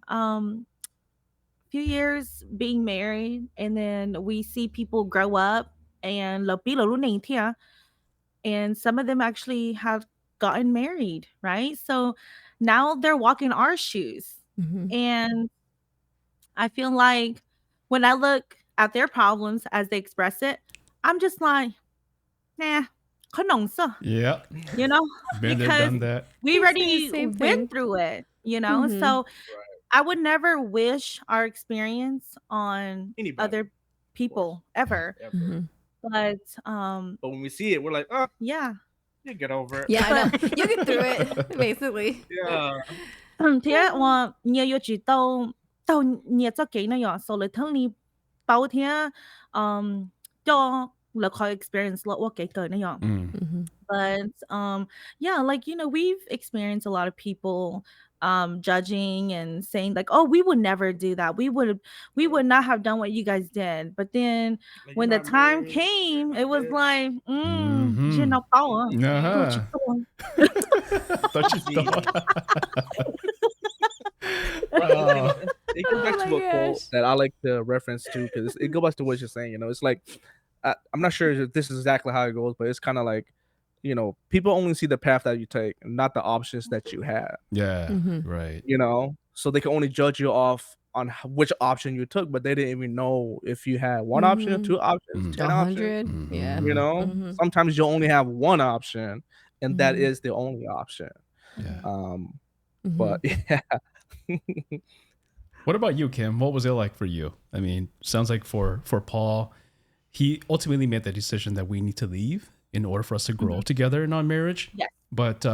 few years being married, and then we see people grow up, and some of them actually have gotten married, right? So now they're walking our shoes. And I feel like when I look at their problems as they express it, I'm just like, nah, yeah. Been because there, done that. we already went through it, So I would never wish our experience on other people ever. But when we see it, we're like, oh yeah, you get over it. Yeah, I know. You get through it, basically. Yeah. Thì我你要知道到你做幾那樣，所以聽你包天都落去 experience 落我幾個那樣。But yeah, like we've experienced a lot of people judging and saying like, oh, we would never do that. We would not have done what you guys did. But then when the time came, it was like, you know, power. It goes back to a quote that I like to reference to, because it goes back to what you're saying. It's like, I'm not sure if this is exactly how it goes, but it's kind of like, people only see the path that you take, not the options that you have. Yeah. Mm-hmm. Right. So they can only judge you off on which option you took, but they didn't even know if you had one option, Mm-hmm. two options, 10 options. 100. Yeah. Mm-hmm. Sometimes you only have one option, and that Mm-hmm. is the only option. Yeah. But yeah. What about you, Kim? What was it like for you? I mean, sounds like for Paul, he ultimately made the decision that we need to leave in order for us to grow together in our marriage. Yes. But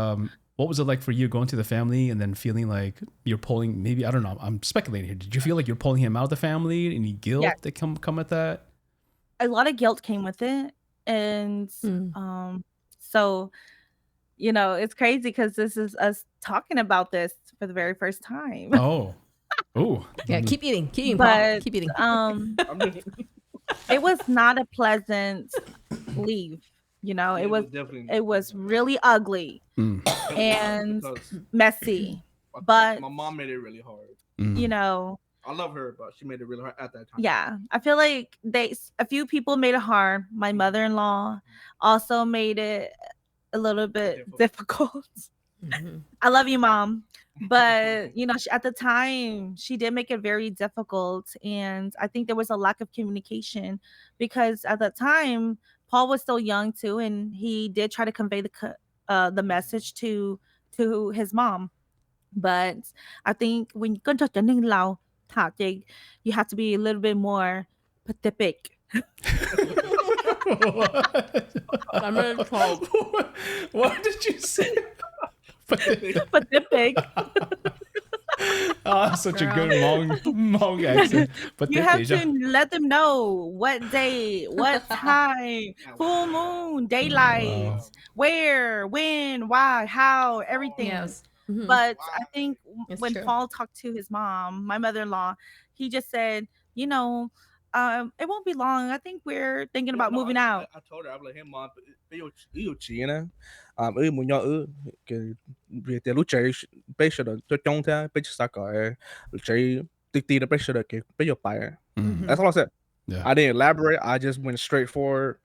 what was it like for you going to the family and then feeling like you're pulling? Maybe, I don't know, I'm speculating here. Did you feel like you're pulling him out of the family? Any guilt Yes. that come at that? A lot of guilt came with it, and so it's crazy because this is us talking about this for the very first time. Oh. Yeah, keep eating, Paul. But Keep eating. it was not a pleasant leave. It was really ugly and I messy. think But my mom made it really hard. I love her, but she made it really hard at that time. yeah, I feel like a few people made it hard. My mother-in-law also made it a little bit difficult. I love you, Mom. But at the time, she did make it very difficult, and I think there was a lack of communication because at that time, Paul was still young too, and he did try to convey the message to his mom. But I think when con cho trở nên lâu thả chị, you have to be a little bit more pacific. What did you say? Pacific. Such a good Hmong accent. But You have to let them know what day, what time, full moon, daylight, where, when, why, how, everything. Yes. Mm-hmm. But I think when true. Paul talked to his mom, my mother-in-law, he just said, it won't be long. I think we're thinking about moving out. I told her, I'm like, hey, Mom, yêu chị nè. Muốn nhau cái việc để lúc chơi bây giờ tôi trong thế bây giờ sao cái chơi tí là bây giờ cái bây giờ bài. That's all I said. Yeah. I didn't elaborate. I just went straight forward.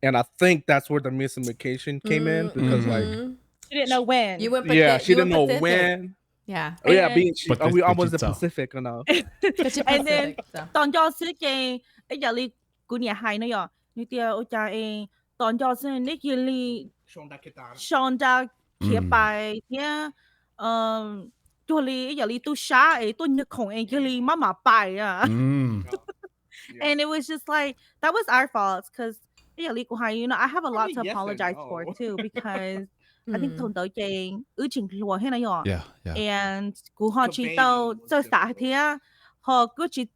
And I think that's where the miscommunication came in because like she didn't know when. You went she didn't know when. Yeah. Oh yeah, being we almost the Pacific. Pacific, you know. And then 當咗時嘅一日你古年係呢樣，你哋我就係當咗時你叫你上得企拜聽，叫你一日你都傻誒，都你窮誒，叫你媽媽拜啊。And it was just like that was our fault because I have a lot to apologize for too because I think 同到嘅以前羅喺呢樣。Yeah. And 古學知道做啥嘢，學古知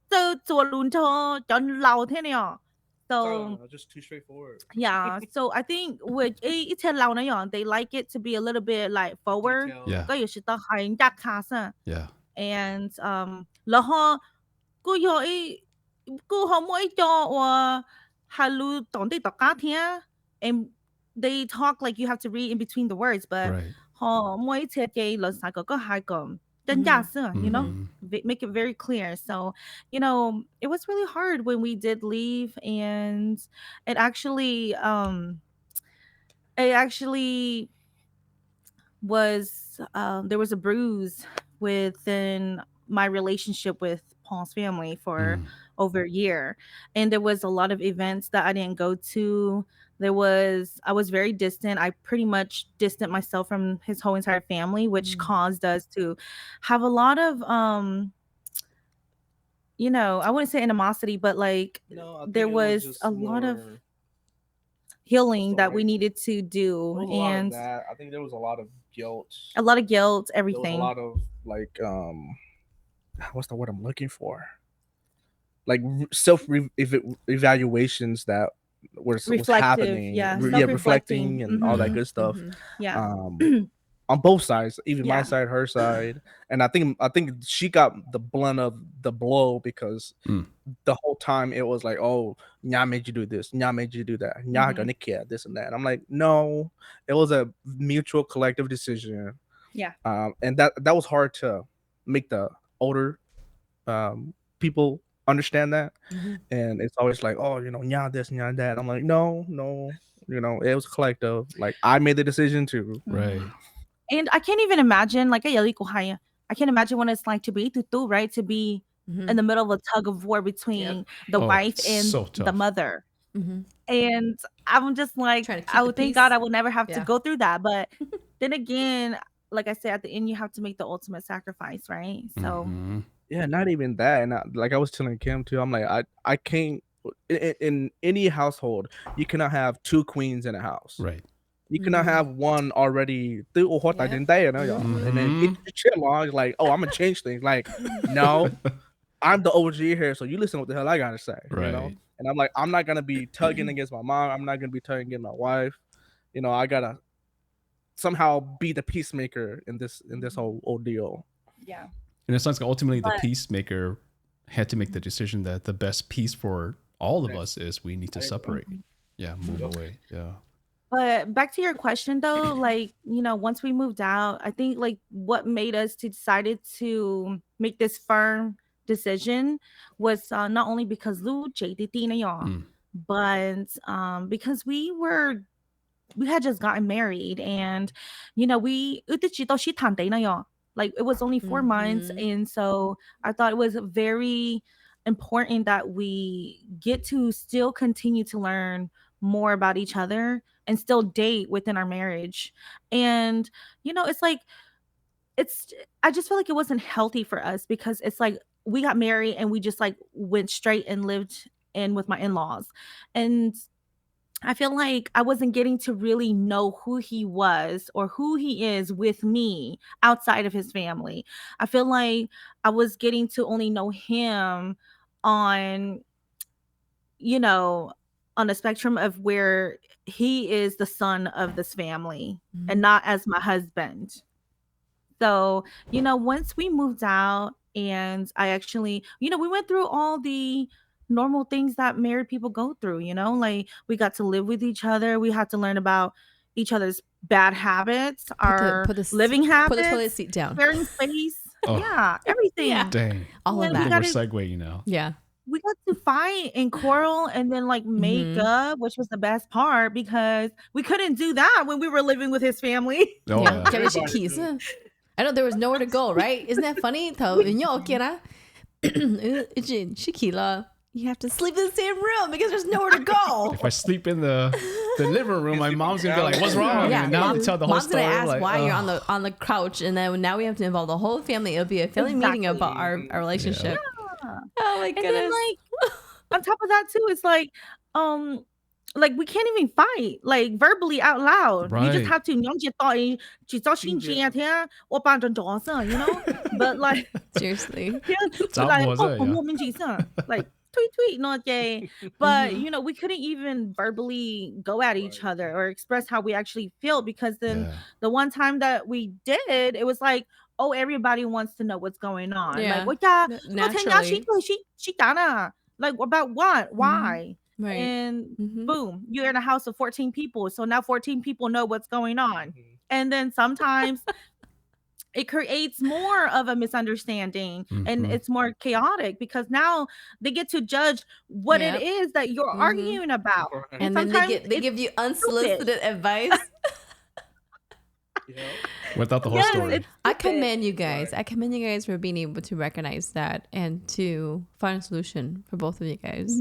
道做輪車就老天了。So just too straightforward. Yeah, so I think with 一切老那樣 they like it to be a little bit like forward. Yeah. 個有時都係人家卡上。Yeah. And 然後個有個後每個我係錄當地大家聽 and they talk like you have to read in between the words, but每一次嘅律師個係咁真假是 make it very clear. So it was really hard when we did leave, and it actually was there was a bruise within my relationship with Paul's family for over a year, and there was a lot of events that I didn't go to. I was very distant. I pretty much distanced myself from his whole entire family, which caused us to have a lot of I wouldn't say animosity, but like there was a lot of healing that we needed to do, and I think there was a lot of guilt. Everything. There was a lot of like what's the word I'm looking for? Like self evaluations that was happening, reflecting and all that good stuff. On both sides, even my side, her side, and I think she got the blunt of the blow because the whole time it was like, oh, Nya made you do this, Nya made you do that, Nya gonna care this and that. And I'm like, no, it was a mutual collective decision. And that was hard to make the older people understand that. Mm-hmm. And it's always like, oh, yeah, this, yeah, that. I'm like, no, no, it was collective. Like I made the decision to. Right. And I can't even imagine, like, I can't imagine what it's like to be tutu, right? To be in the middle of a tug of war between the Oh, wife and so the tough. mother. Mm-hmm. And I'm just like, Trying to keep I the would thank God peace. I will never have to Yeah. go through that. But then again, like I said, at the end, you have to make the ultimate sacrifice, right? So Mhm. Yeah, not even that. And like I was telling Kim too, I'm like, I can't. In any household, you cannot have two queens in a house. Right. You cannot have one already through or what I Yep. didn't day, y'all. And then Mhm. chill on like, oh, I'm gonna change things. Like, no, I'm the OG here, so you listen to what the hell I gotta say, Right. And I'm like, I'm not gonna be tugging against my mom. I'm not gonna be tugging against my wife. I gotta somehow be the peacemaker in this whole ordeal. yeah. And it sounds like ultimately the But peacemaker had to make the decision that the best peace for all of us is we need to I agree. separate. Yeah, move away. Yeah. But back to your question though, like, once we moved out, I think like what made us to decided to make this firm decision was not only because Lu y'all, Mm. but because we had just gotten married, and we like it was only 4 months, Mhm. and so I thought it was very important that we get to still continue to learn more about each other and still date within our marriage. And it's like it's I just feel like it wasn't healthy for us, because it's like we got married and we just like went straight and lived in with my in-laws, and I feel like I wasn't getting to really know who he was or who he is with me outside of his family. I feel like I was getting to only know him on, you know, on a spectrum of where he is the son of this family and not as my husband. So, once we moved out and I actually, we went through all the normal things that married people go through, like we got to live with each other. We had to learn about each other's bad habits, our living Put the toilet habits, seat down. sharing space. Oh. Yeah, everything. Yeah. Dang. All of And that. We're segueing now. Yeah. we got to fight and quarrel and then like make up, which was the best part, because we couldn't do that when we were living with his family. Oh, Yeah. yeah. Kaya siya kisa. I know there was nowhere to go, right? Isn't that funny? You have to sleep in the same room because there's nowhere to go. If I sleep in the living room, my mom's gonna be like, "What's wrong?" Yeah, And now to tell the whole mom's story. gonna ask like, why you're ugh. on the couch, and then now we have to involve the whole family. It'll be a family meeting about our relationship. Oh my And then goodness. like on top of that too, it's like we can't even fight like verbally out loud. You just Right. have to but like Seriously. Chop was it, yeah. like tweet not gay. But we couldn't even verbally go at each other or express how we actually feel, because then Yeah. the one time that we did, it was like, oh, everybody wants to know what's going on. Yeah. Like, what Naturally. like about what? Why? Right. And boom, you're in a house of 14 people. So now 14 people know what's going on. And then sometimes it creates more of a misunderstanding and it's more chaotic, because now they get to judge what it is that you're arguing about. And then they give you unsolicited advice. Without the whole story. I commend you guys. I commend you guys for being able to recognize that and to find a solution for both of you guys.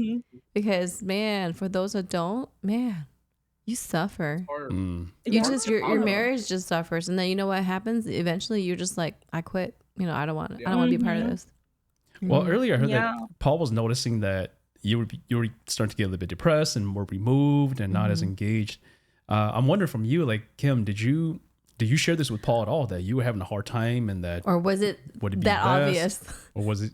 Because man, for those that don't, man, you suffer. Your marriage just suffers, and then you know what happens? Eventually, you're just like, I quit. I don't want to. I don't want to be part of this. Well, earlier I heard that Paul was noticing that you were starting to get a little bit depressed and more removed and not as engaged. I'm wondering from you, like Kim, did you share this with Paul at all, that you were having a hard time, and that, or would it be that obvious, or was he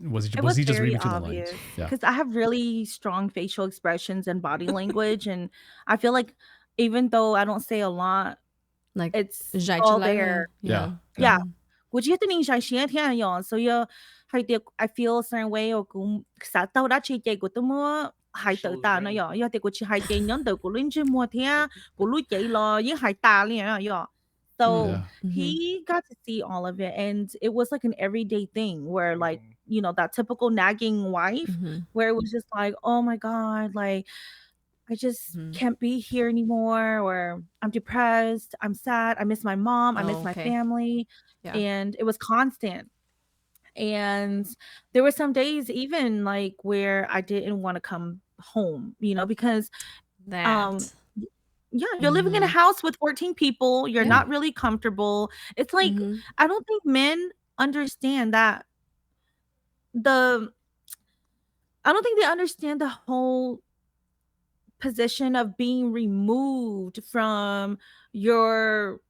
just reading between the lines? Yeah, because I have really strong facial expressions and body language, and I feel like even though I don't say a lot, like it's all there. Yeah. Would you think I should hear so you I feel a certain way or sa tao đã chỉ cái của tôi mua hai tự ta nó yo thì của chị hai cái nhóm tự của linh chưa mua thế của lui chạy lo với hai ta liền yo. So he got to see all of it, and it was like an everyday thing where like, that typical nagging wife Mm-hmm. where it was just like, oh my God, like I just Mm-hmm. can't be here anymore, or I'm depressed, I'm sad, I miss my mom, I miss Oh, my okay. family. Yeah. And it was constant. And there were some days even like where I didn't want to come home, because um That. yeah, you're living in a Mm-hmm. house with 14 people, you're Yeah. not really comfortable. It's like Mm-hmm. I don't think men understand that the I don't think they understand the whole position of being removed from your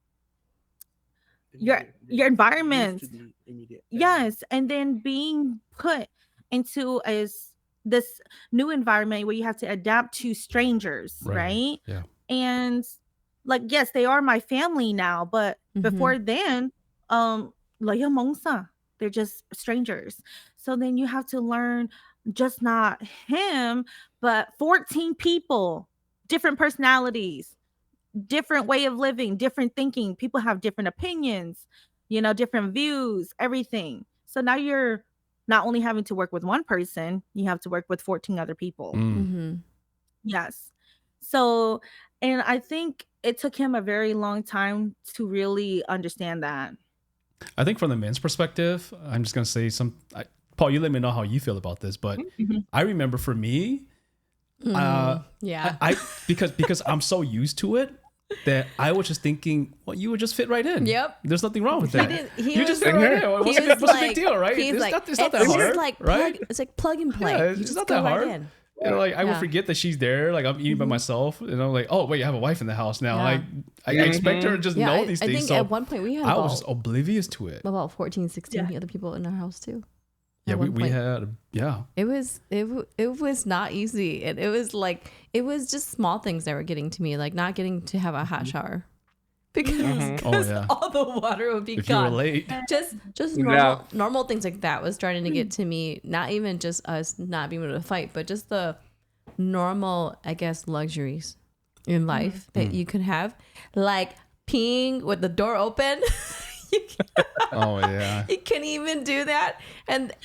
your Immediate, your used environment. to be immediate family. Yes, and then being put into this new environment where you have to adapt to strangers, right? Yeah. And like, yes, they are my family now, but Mm-hmm. before then, like they're just strangers. So then you have to learn just not him, but 14 people, different personalities, different way of living, different thinking. People have different opinions, different views, everything. So now you're not only having to work with one person, you have to work with 14 other people. Mm-hmm. Yes. So, and I think it took him a very long time to really understand that. I think from the men's perspective, I'm just gonna say Paul, you let me know how you feel about this, but I remember for me, Yeah. I because I'm so used to it that I was just thinking, well, you would just fit right in. Yep. There's nothing wrong with that. He You was- just fit right in. What's the big deal, right? He's It's like, not that it's hard, just like right? it's like plug and play. Yeah, You it's just not go that right hard. in. Like I will Yeah. forget that she's there. Like I'm eating by myself, and I'm like, oh wait, I have a wife in the house now. Yeah. Like I expect her to just Yeah, know I these think things. So at one point we had I was just oblivious to it. about 14, 16 Yeah. other people in our house too. Yeah, At we one point. had It was not easy, and it was just small things that were getting to me, like not getting to have a hot shower because Oh, yeah. all the water would be if you were gone. late. Just Yeah. normal things like that was starting to get to me. Not even just us not being able to fight, but just the normal, I guess, luxuries in life that you can have, like peeing with the door open. Oh yeah. You can't even do that,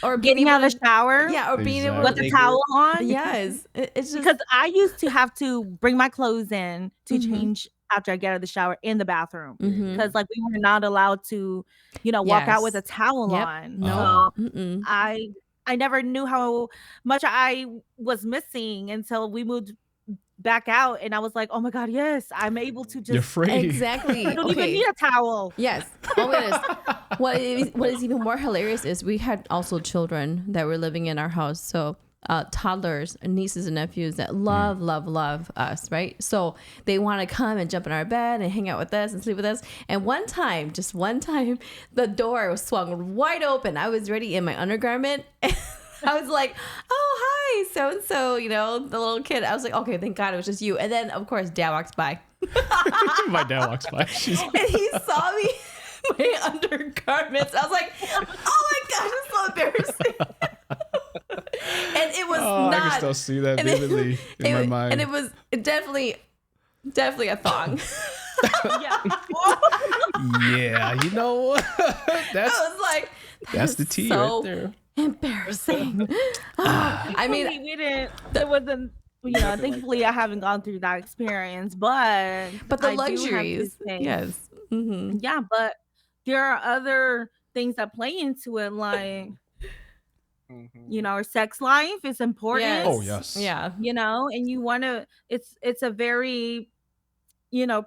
or Getting out of the shower, yeah, or being able with to the towel on. yes, it's just Because I used to have to bring my clothes in to change after I get out of the shower in the bathroom. Mhm. Because like we were not allowed to, walk out with a Yes. towel Yep. on. No. So Mm-mm. I never knew how much I was missing until we moved back out, and I was like, oh my God, yes, I'm able to You're just free. Exactly. I don't even Okay. need a towel. Yes. Oh my goodness. What is even more hilarious is we had also children that were living in our house. So toddlers, nieces and nephews that love us, right? So they want to come and jump in our bed and hang out with us and sleep with us. And just one time, the door was swung wide open. I was ready in my undergarment. I was like, oh, hi, so-and-so, the little kid. I was like, okay, thank God it was just you. And then, of course, Dad walks by. My dad walks by. She's And he saw me in my undergarments. I was like, oh my gosh, it's so embarrassing. And it was I not. can still see that and it- vividly in my mind. And it was definitely a thong. Yeah. Yeah, you know, that's I was like, that's the tea so right there. embarrassing. I mean, we didn't. It wasn't. Thankfully, I haven't gone through that experience, but the I do have to luxuries, say, yes. Mm-hmm. yeah. But there are other things that play into it, like our sex life is important. Yes. Oh, yes. Yeah. And you want to. It's a very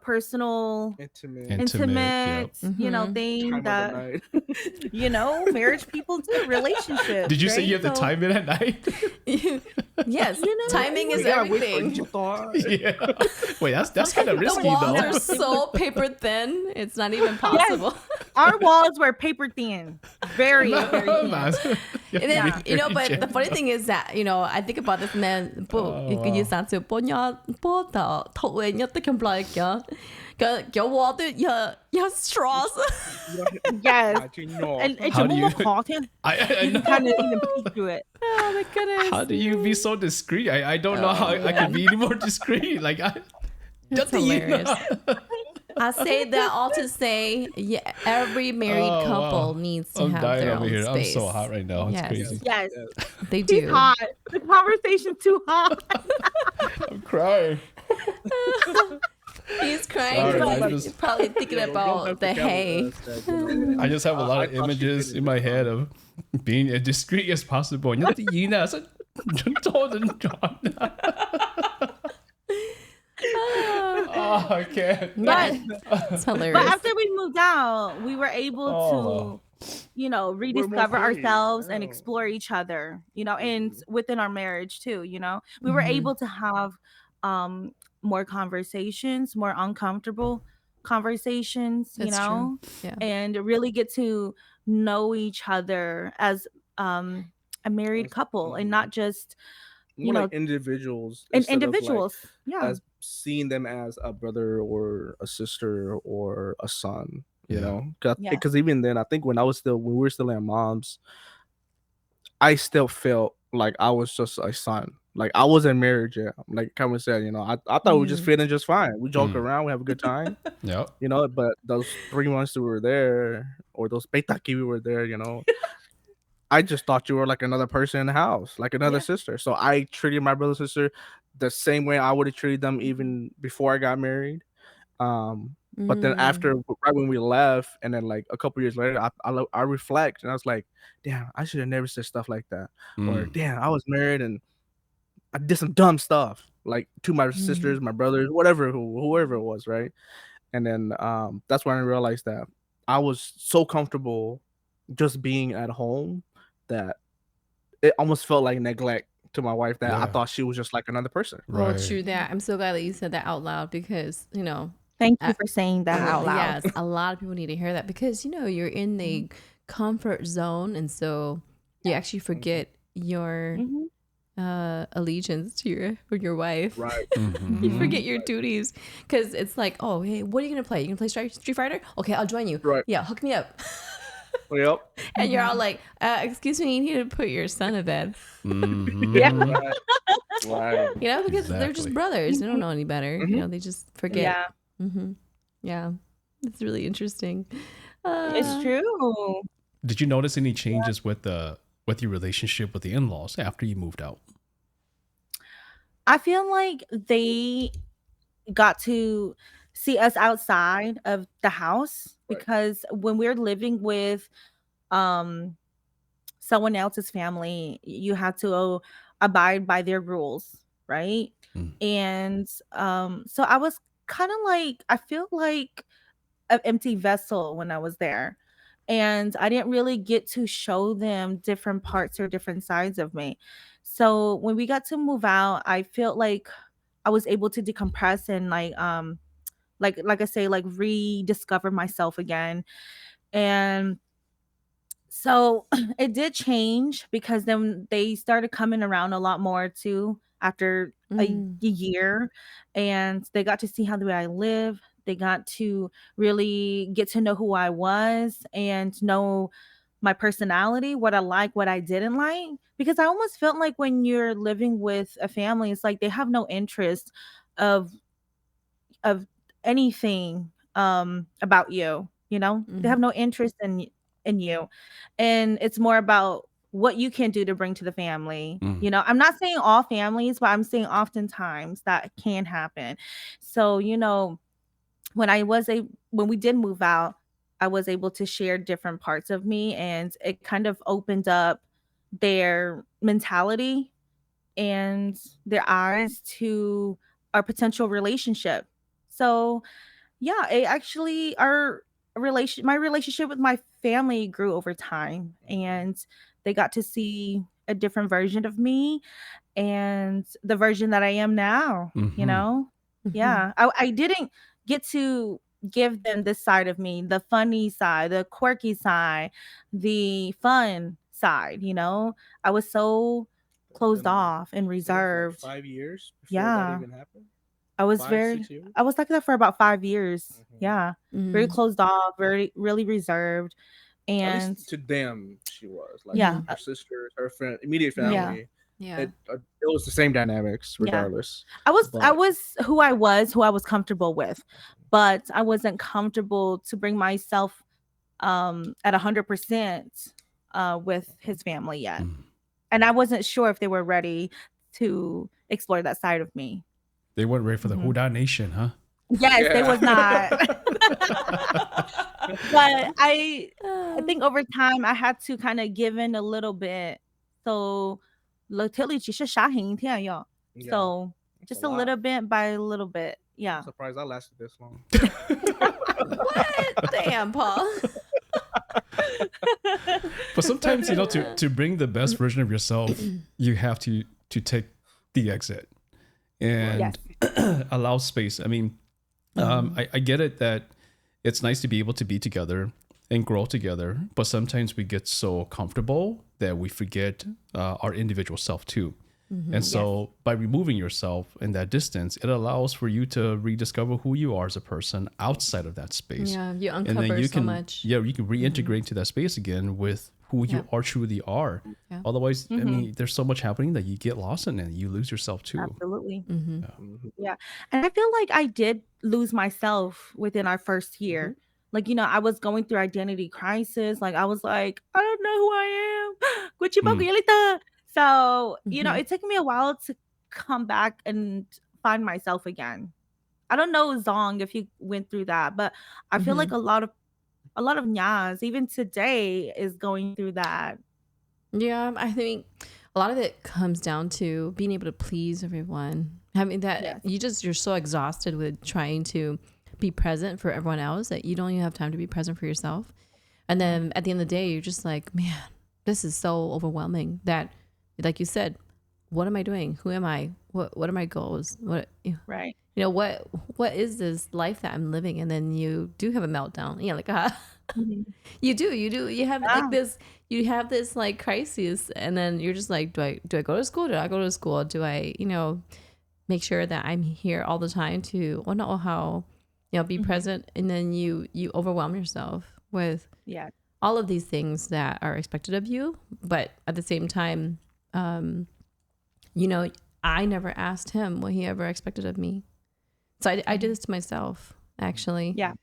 personal, Intimate. Intimate, Mhm. thing Time that of the night. marriage people do, relationships. Did you say right? you have to So- time it at night? Yes. Timing is everything. Yeah. Wait, that's kind of The risky walls though. are so paper thin. It's not even possible. Our walls were paper thin, very, very thin. And then, but the funny thing is that, I think about this man, you sound so straws. Yes. And And How do you- I know. kind of even peek through it. Oh my goodness. How do you be so discreet? I don't know how I can be any more discreet. Like That's hilarious. I say that all to say, yeah, every married Oh couple wow. needs to I'm have dying their over own here. I'm so space. hot right now. It's Yes, Yes, crazy. Yes, yes. they he's do. hot. The conversation's too hot. I'm crying. He's crying Sorry, because I he's just probably thinking Yeah, we're going back about to the Cameron hay. said, you know, I just have a lot I of thought she images finished in it my head fine. of being as discreet as possible. And the Yina, so John. Oh, I can't. Yeah, But it's but hilarious. after we moved out, we were able Oh, to, you know, We're more rediscover free. ourselves and Yeah. explore each other, you know, and Mhm. within our marriage too, you know. We were Mhm. able to have um more conversations, more uncomfortable conversations, you That's true. know, Yeah. and really get to know each other as a married As, couple and not just, you more like know, individuals instead of like individuals. Yeah. as seeing them as a brother or a sister or a son. You yeah. know, Yeah. because even then, I think when we were still in mom's, I still felt like I was just a son. Like I wasn't married yet. Like Cameron said, you know, I thought we were just Mm. fitting just fine. We joke Mm. around, we have a good time, Yep. you know. But those 3 months that we were there, or those petaki we were there, you know, I just thought you were like another person in the house, like another Yeah. sister. So I treated my brother and sister the same way I would have treated them Mhm. even before I got married. But then Mm. after, right when we left, and then like a couple years later, I reflect and I was like, damn, I should have never said stuff like that, or Mm. damn, I was married and I did some dumb stuff like to my Mm. sisters, my brothers, whatever, whoever it was, right? And then that's when I realized that I was so comfortable just being at home that it almost felt like neglect to my wife, that I Yeah. thought she was just like another person. Well, Right. true that. I'm so glad that you said that out loud because, Thank you uh, for saying that out loud. yes, a lot of people need to hear that because, you're in the comfort zone. And so you actually forget your Mhm. allegiance to your wife. Right. You Mm-hmm. forget your duties because it's like, oh, hey, what are you going to play? You going to play Street Fighter? Okay, I'll join you. Right. Yeah, hook me up. Yep. And you're all like, excuse me, you need to put your son to bed. Yeah. Mm-hmm. Right. Right. Because they're just Exactly. brothers. They don't know any better. Mhm. They just forget. Yeah. Mm-hmm. Yeah, it's really interesting. It's Uh, true. Did you notice any changes with your relationship with the in-laws after you moved out? I feel like they got to see us outside of the house Right. because when we're living with um someone else's family, you have to abide by their rules, right? Mm. And so I was kind of like, I feel like an empty vessel when I was there. And I didn't really get to show them different parts or different sides of me. So when we got to move out, I felt like I was able to decompress and like I say, like rediscover myself again. And so it did change because then they started coming around a lot more too after mm, a year, and they got to see how the way I live. They got to really get to know who I was and know my personality, what I like, what I didn't like. Because I almost felt like when you're living with a family, it's like they have no interest of of anything about you, you know? They mm, have no interest in you. And it's more about what you can do to bring to the family. Mm. You know, I'm not saying all families, but I'm saying oftentimes that can happen. So, you know, when I was a when we did move out, I was able to share different parts of me, and it kind of opened up their mentality and their eyes to our potential relationship. So, yeah, it actually my relationship with my family grew over time, and they got to see a different version of me and the version that I am now, you Mm-hmm. know? mhm. Yeah. I didn't get to give them this side of me, the funny side, the quirky side, the fun side, you know? I was so But closed then off and there for like reserved. 5 years before that Yeah. even happened. I was Five, very 6 years. I was like that for about 5 years. Hmm. Yeah. Very Mm, closed off, very really reserved, At and least to them, she was like yeah, mhm. her sisters, her friend, immediate yeah. family. Yeah. it was the same dynamics Yeah. regardless. I was But who I was comfortable with, but I wasn't comfortable to bring myself at 100% with his family yet. And I wasn't sure if they were ready to explore that side of me. They weren't ready for the Huda Nation, huh? Yes, they was not. But I think over time I had to kind of give in a little bit. So 乐天里其实啥很一天要. yeah, So it's just a a lot. little bit by a little bit. Yeah. I'm surprised I lasted this long. What? Damn, Paul. But sometimes, you know, to bring the best version of yourself, you have to take the exit and allow space. I mean, I get it that it's nice to be able to be together and grow together, but sometimes we get so comfortable that we forget our individual self too. And so by removing yourself in that distance, it allows for you to rediscover who you are as a person outside of that space. Yeah, you uncover And then you so can, much. yeah, you can reintegrate into that space again with who you are truly are. Yeah. Otherwise, I mean, there's so much happening that you get lost in it. You lose yourself too. Absolutely. Mm-hmm. Yeah. And I feel like I did lose myself within our first year. Like, you know, I was going through identity crisis. Like, I was like, I don't know who I am. So, you know, it took me a while to come back and find myself again. I don't know, Zong, if you went through that, but I feel like a lot of Nyas, even today, is going through that. Yeah, I think a lot of it comes down to being able to please everyone. I mean, that you're so exhausted with trying to be present for everyone else that you don't even have time to be present for yourself. And then at the end of the day, you're just like, man, this is so overwhelming that, like you said, what am I doing? Who am I? What are my goals? Right. You know, what is this life that I'm living? And then you do have a meltdown. You know, like, you do. You have like this, like crisis. And then you're just like, do I go to school? Do I go to school? Do I, you know, make sure that I'm here all the time to, know how, you know, be present. And then you overwhelm yourself with all of these things that are expected of you. But at the same time, you know, I never asked him what he ever expected of me. So I did this to myself, actually. Yeah.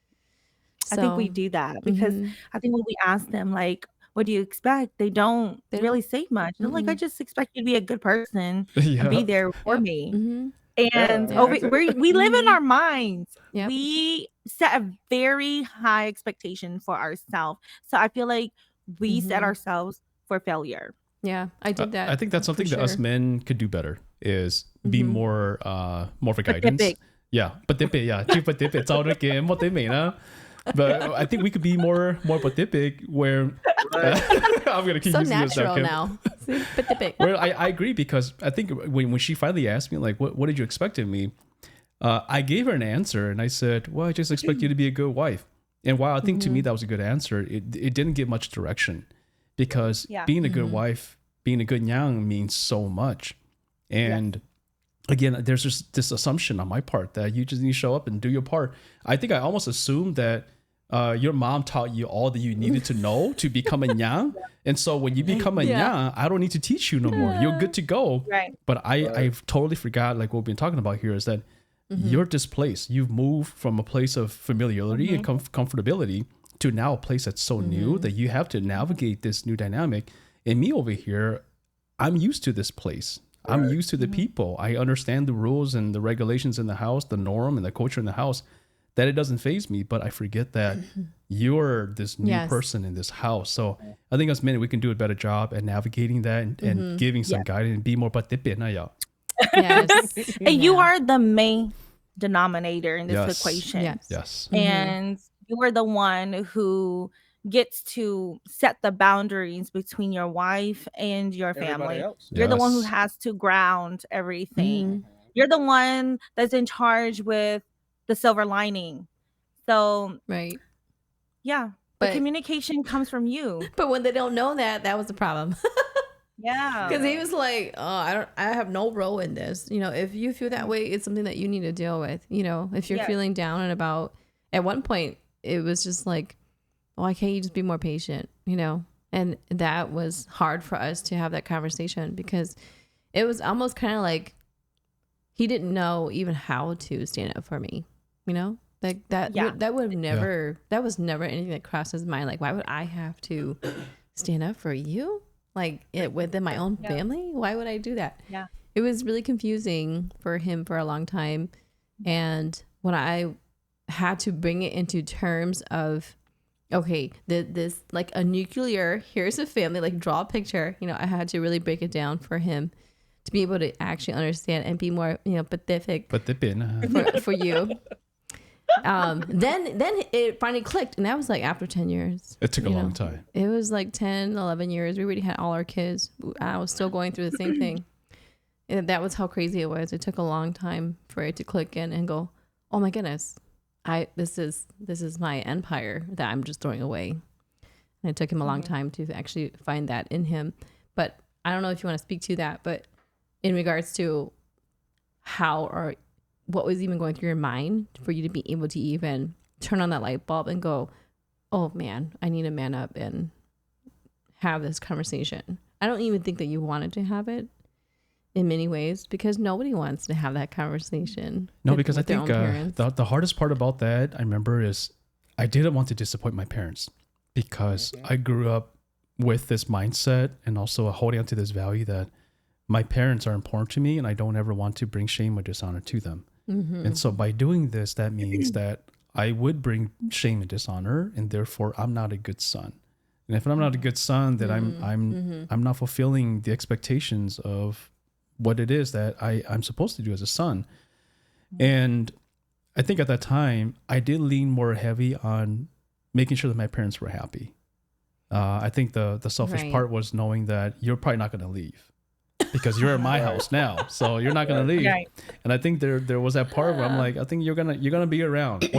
So, I think we do that because I think when we ask them, like, what do you expect? They don't really say much. They're like, I just expect you to be a good person and be there for me. And we live in our minds. Yep. We set a very high expectation for ourselves. So I feel like we set ourselves for failure. Yeah, I did that. I think that's something that us men could do better is be more for guidance. Pacific. Yeah, Pacific, yeah. Pacific, but I think we could be more Pacific where I'm gonna keep so using this natural now. See, Pacific. Where I agree because I think when she finally asked me like what did you expect of me, I gave her an answer and I said, well, I just expect you to be a good wife. And while I think to me that was a good answer, it didn't give much direction because being a good wife, being a good nyang means so much. And again, there's just this assumption on my part that you just need to show up and do your part. I think I almost assumed that your mom taught you all that you needed to know to become a nyang. And so when you become a nyang, I don't need to teach you no more. You're good to go. Right. But I've totally forgot, like what we've been talking about here is that you're displaced. You've moved from a place of familiarity and comfortability to now a place that's so new that you have to navigate this new dynamic. And me over here, I'm used to this place. I'm used to the people. I understand the rules and the regulations in the house, the norm and the culture in the house, that it doesn't faze me, but I forget that you're this new person in this house. So I think as men, we can do a better job at navigating that and giving some guidance and be more patipin. Yes. And you are the main denominator in this equation. Yes. And you are the one who gets to set the boundaries between your wife and your family. You're the one who has to ground everything. You're the one that's in charge with the silver lining. So yeah, but communication comes from you. But when they don't know that was the problem. Because he was like, oh, I have no role in this. You know, if you feel that way, it's something that you need to deal with. You know, if you're feeling down and about, at one point it was just like, why can't you just be more patient? You know, and that was hard for us to have that conversation because it was almost kind of like he didn't know even how to stand up for me, you know? Like that that would have never that was never anything that crossed his mind. Like, why would I have to stand up for you? Like within my own family? Why would I do that? Yeah. It was really confusing for him for a long time. And when I had to bring it into terms of, okay, this like a nuclear, here's a family, like draw a picture, you know, I had to really break it down for him to be able to actually understand and be more, you know, pacific for you. Then it finally clicked, and that was like after 10 years. It took a long time. It was like 10, 11 years. We already had all our kids. I was still going through the same thing. And that was how crazy it was. It took a long time for it to click in and go, oh my goodness, this is my empire that I'm just throwing away. And it took him a long time to actually find that in him. But I don't know if you want to speak to that, but in regards to how or what was even going through your mind for you to be able to even turn on that light bulb and go, oh man, I need to man up and have this conversation. I don't even think that you wanted to have it in many ways, because nobody wants to have that conversation. No, because I think the hardest part about that, I remember, is I didn't want to disappoint my parents, because I grew up with this mindset and also holding on to this value that my parents are important to me and I don't ever want to bring shame or dishonor to them. And so by doing this, that means that I would bring shame and dishonor, and therefore I'm not a good son. And if I'm not a good son, then I'm not fulfilling the expectations of what it is that I'm supposed to do as a son. And I think at that time, I did lean more heavy on making sure that my parents were happy. I think the selfish part was knowing that you're probably not going to leave, because you're in my house now, so you're not going to leave. Right. And I think there was that part where I'm like, I think you're gonna be around.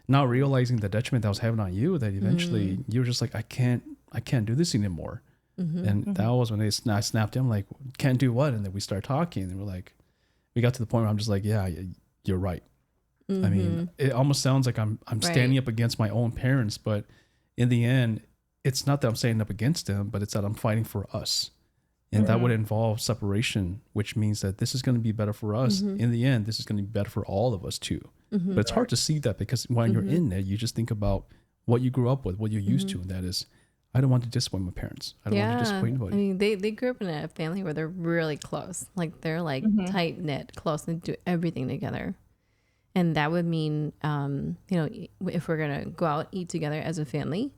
Not realizing the detriment that was having on you, that eventually you're just like, I can't do this anymore. And that was when I snapped in, like, can't do what? And then we started talking, and we got to the point where I'm just like, yeah, you're right. I mean, it almost sounds like I'm standing up against my own parents, but in the end, it's not that I'm standing up against them, but it's that I'm fighting for us. And that would involve separation, which means that this is going to be better for us. In the end, this is going to be better for all of us too. But it's hard to see that, because when you're in it, you just think about what you grew up with, what you're used to. And that is, I don't want to disappoint my parents. I don't want to disappoint anybody. I mean, they grew up in a family where they're really close. Like, they're like tight knit, close, and do everything together. And that would mean, you know, if we're going to go out and eat together as a family,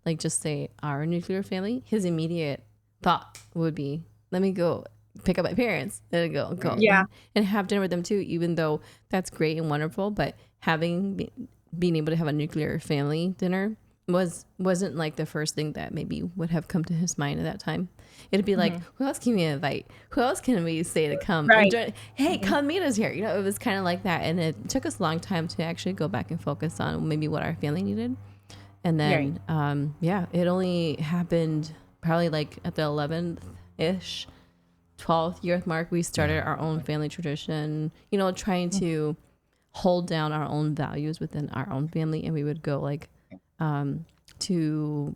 like just say our nuclear family, his immediate thought would be, let me go pick up my parents and go and have dinner with them too, even though that's great and wonderful. But being able to have a nuclear family dinner wasn't like the first thing that maybe would have come to his mind at that time. It'd be like, who else can we invite? Who else can we say to come? Right. Hey, come meet us here. You know, it was kind of like that. And it took us a long time to actually go back and focus on maybe what our family needed. And then, it only happened probably like at the 11th-ish, 12th year mark, we started our own family tradition, you know, trying to hold down our own values within our own family. And we would go like to,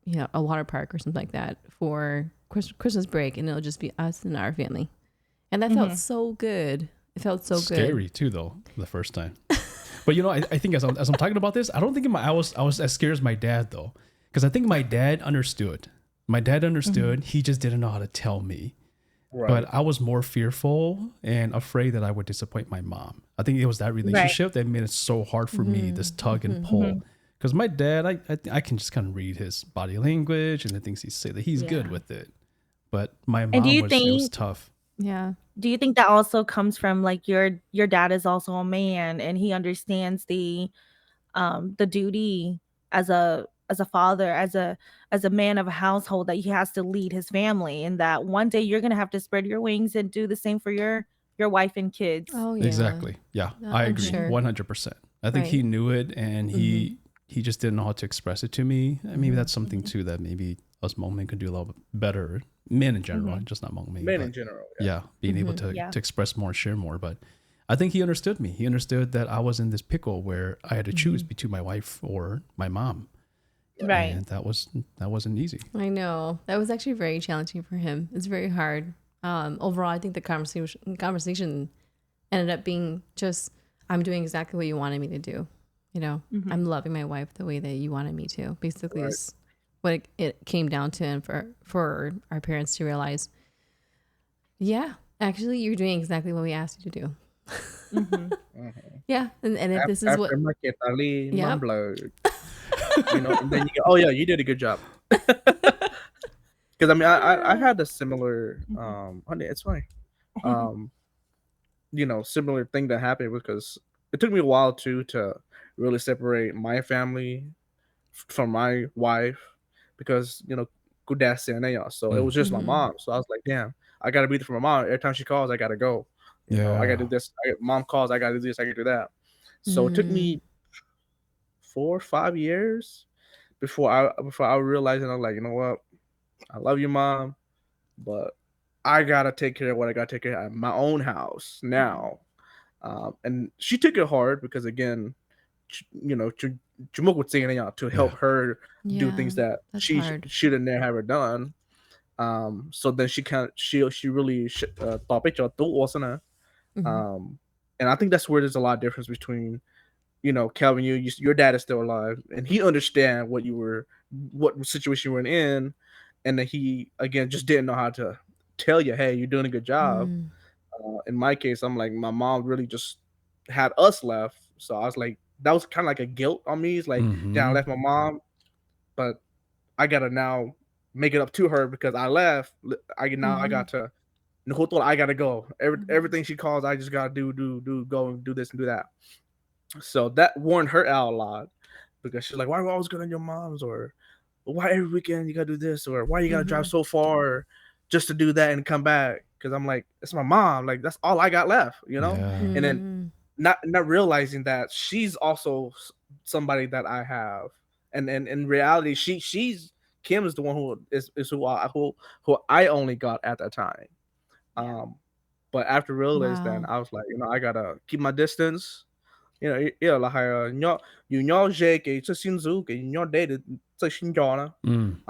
you know, a water park or something like that for Christmas break, and it'll just be us and our family. And that felt so good. It felt so good. Scary too, though, the first time. But you know, I think as I'm talking about this, I don't think I was as scared as my dad, though, because I think my dad understood. He just didn't know how to tell me. Right. But I was more fearful and afraid that I would disappoint my mom. I think it was that relationship that made it so hard for me, this tug and pull. Because my dad, I can just kind of read his body language and the things he say that he's good with it. But my mom, it was tough. Yeah. Do you think that also comes from like your dad is also a man, and he understands the duty as a father, as a man of a household, that he has to lead his family, and that one day you're gonna have to spread your wings and do the same for your wife and kids? Oh yeah. Exactly. Yeah. I agree. 100%. I think he knew it, and he just didn't know how to express it to me. And maybe that's something too that maybe us Hmong men could do a little bit better. Men in general, just not Hmong men. Men in general. Yeah. Being able to express more, share more. But I think he understood me. He understood that I was in this pickle where I had to choose between my wife or my mom. Right. And that wasn't easy. I know. That was actually very challenging for him. It's very hard. overall, I think the conversation ended up being just, I'm doing exactly what you wanted me to do. You know, I'm loving my wife the way that you wanted me to. Basically, is what it came down to, and for our parents to realize, yeah, actually, you're doing exactly what we asked you to do. Yeah, and if this is what, After market ali yep, blow, and then you go, oh yeah, you did a good job. Because I mean, I had a similar honey, it's fine. Um, similar thing that happened because it took me a while too to really separate my family from my wife because so it was just my mom. So I was like, damn, I gotta be there for my mom. Every time she calls, I gotta go. I gotta do this. Mom calls, I gotta do this. I gotta do that. So it took me 4 or 5 years before I realized, and I was like, you know what, I love you, mom, but I gotta take care of what I gotta take care of at my own house now. And she took it hard because again, to help her do things yeah, that that's she hard. should have never done. So then she really thought it wasn't a and I think that's where there's a lot of difference between Calvin, your dad is still alive, and he understand what situation you were in, and that he again just didn't know how to tell you, hey, you're doing a good job. In my case, I'm like, my mom really just had us left, so I was like, that was kind of like a guilt on me. It's like, damn, I left my mom, but I gotta now make it up to her because I left. I got to. I gotta go. Everything she calls, I just gotta do, go and do this and do that. So that warned her out a lot because she's like, why are we always going to your mom's? Or why every weekend you got to do this? Or why you got to drive so far just to do that and come back? Because I'm like, it's my mom. Like, that's all I got left. And then not realizing that she's also somebody that I have. And in reality, she's Kim is the one is who I only got at that time. But after realizing that, Wow. I was like, I gotta keep my distance. Yeah, là係nhỏ嘅出先祖嘅nhỏ爹哋即係先咗啦. And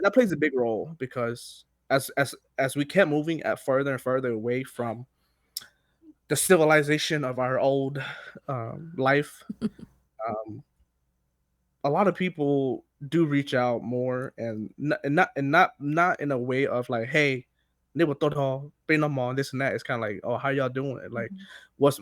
that plays a big role because as we kept moving at further and further away from the civilization of our old life, um, a lot of people do reach out more and not in a way of like, hey, this and that. It's kind of like, oh, how y'all doing? Like, what's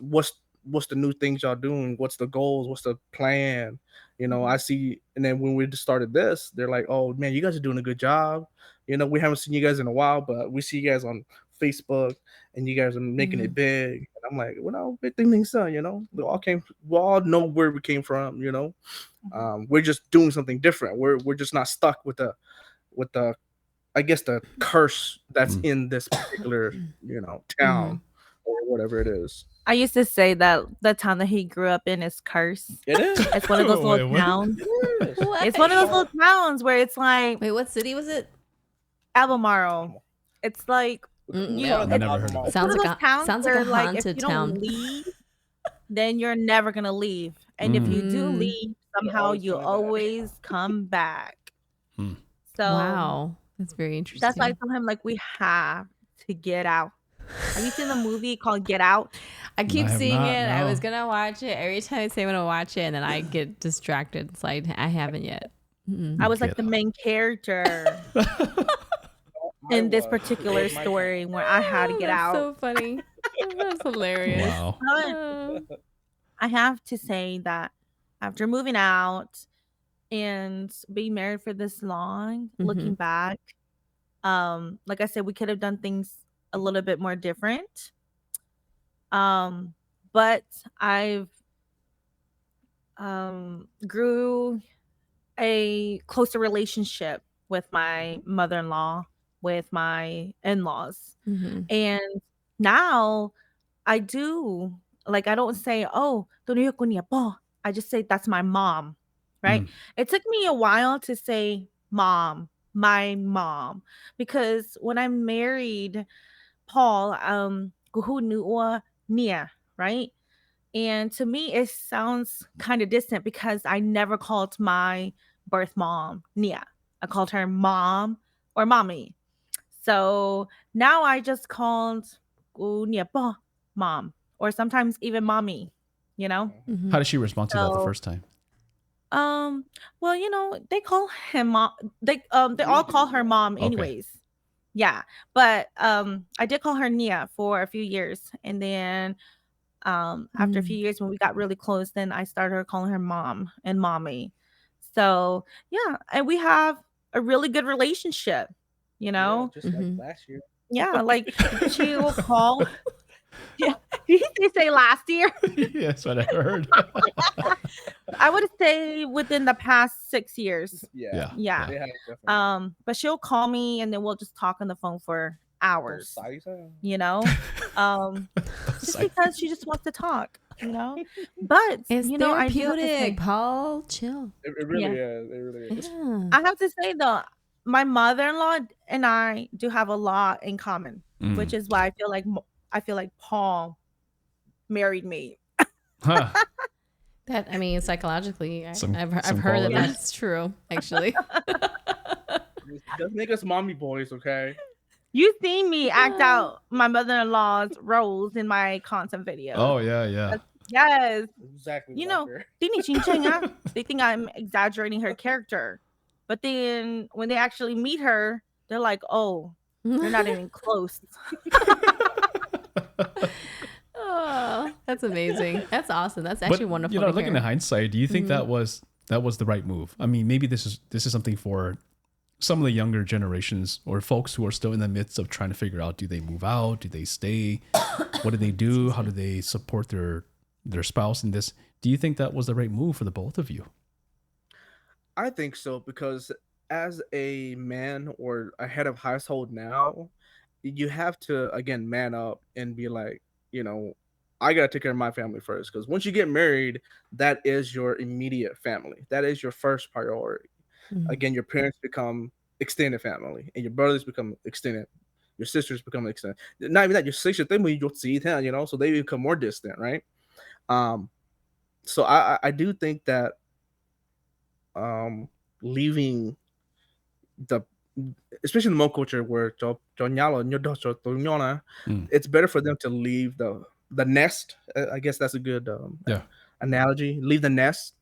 the new things y'all doing? What's the goals? What's the plan? I see. And then when we just started this, they're like, oh man, you guys are doing a good job. We haven't seen you guys in a while, but we see you guys on Facebook and you guys are making it big. And I'm like, well, no, big thing, son. We all know where we came from. We're just doing something different. We're just not stuck with the I guess the curse that's in this particular town or whatever it is. I used to say that the town that he grew up in is cursed. It is. It's one of those little towns. It's one of those little towns where it's like, wait, what city was it? Albemarle. It's like No, I never heard of it. Sounds like a like if haunted you town. don't leave, then you're never gonna leave. And if you do leave, somehow you always come back. So Wow, that's very interesting. that's why I told him like we have to get out. Have you seen the movie called Get Out? I keep have seeing not, it. I no. was gonna watch it. Every time I say I'm gonna watch it, and then I get distracted. So I haven't yet. I was like the main character in this particular story where I had to get That's out. so funny. That's hilarious. Wow. But I have to say that after moving out and being married for this long, looking back, like I said, we could have done things a little bit more different. But I've grew a closer relationship with my mother-in-law, with my in-laws. And now I do, like, I don't say, oh, I just say that's my mom, right? It took me a while to say mom, my mom, because when I married Paul, Nia, right? And to me, it sounds kind of distant because I never called my birth mom Nia. I called her mom or mommy. So now I just called mom, or sometimes even mommy, you know? How did she respond to that the So, first time? well, they call him mom. They all call her mom Okay. anyways. Yeah. But I did call her Nia for a few years. And then after a few years when we got really close, then I started calling her mom and mommy. So yeah, and we have a really good relationship, you Yeah, know? just like last year. Yeah, like she will call. Yeah. Did he say last year? Yeah, that's what I heard. I would say within the past 6 years. Yeah. Yeah. They have definitely. But she'll call me and then we'll just talk on the phone for hours, Size. you know? Just Sorry. because she just wants to talk, you know? But It's I do have to say, therapeutic, Paul. Chill. It really Yeah. is. It really is. Yeah. I have to say though, my mother-in-law and I do have a lot in common, which is why I feel like Paul married me. Huh. That, I mean, psychologically, I've Some heard that qualities. that's true, actually. Just make us mommy boys, okay? You seen me act out my mother-in-law's roles in my content videos. Oh yeah. Yes. Exactly. You what I know, fear. they think I'm exaggerating her character. But then when they actually meet her, they're like, oh, they're not even close. Oh, that's amazing. That's awesome. That's actually wonderful. to looking hear. at hindsight, do you think that was the right move? I mean, maybe this is something for some of the younger generations or folks who are still in the midst of trying to figure out: do they move out? Do they stay? What do they do? How do they support their spouse in this? Do you think that was the right move for the both of you? I think so because as a man or a head of household now, you have to again man up and be like, I gotta take care of my family first. Because once you get married, that is your immediate family. That is your first priority. Again, your parents become extended family, and your brothers become extended. Your sisters become extended. Not even that, your sister, so they become more distant, right? Um, so I do think that leaving the especially in the Hmong culture where it's better for them to leave the nest. I guess that's a good Yeah. analogy. Leave the nest